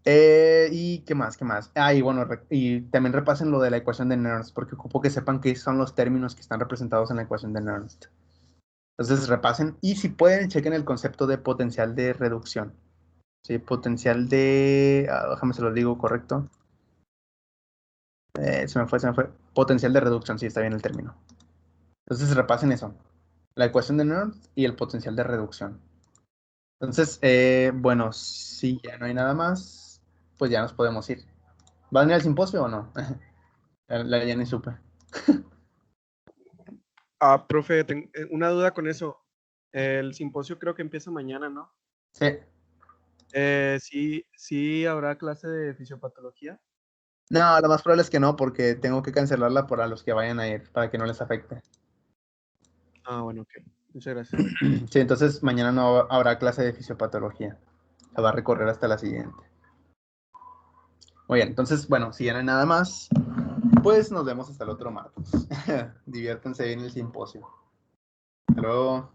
¿Y qué más? Y bueno, y también repasen lo de la ecuación de Nernst, porque ocupo que sepan qué son los términos que están representados en la ecuación de Nernst. Entonces repasen y si pueden, chequen el concepto de potencial de reducción. ¿Sí? Potencial de... déjame se lo digo correcto. Se me fue. Potencial de reducción, sí, está bien el término. Entonces repasen eso. La ecuación de Nernst y el potencial de reducción. Entonces, bueno, si ya no hay nada más, pues ya nos podemos ir. ¿Van a ir al simposio o no? Ya ni supe. Profe, una duda con eso. El simposio creo que empieza mañana, ¿no? Sí. Sí habrá clase de fisiopatología. No, lo más probable es que no, porque tengo que cancelarla para los que vayan a ir, para que no les afecte. Bueno, ok. Muchas gracias. Sí, entonces mañana no habrá clase de fisiopatología. Se va a recorrer hasta la siguiente. Muy bien, entonces, bueno, si ya no hay nada más, pues nos vemos hasta el otro martes. Diviértanse bien en el simposio. Hasta luego.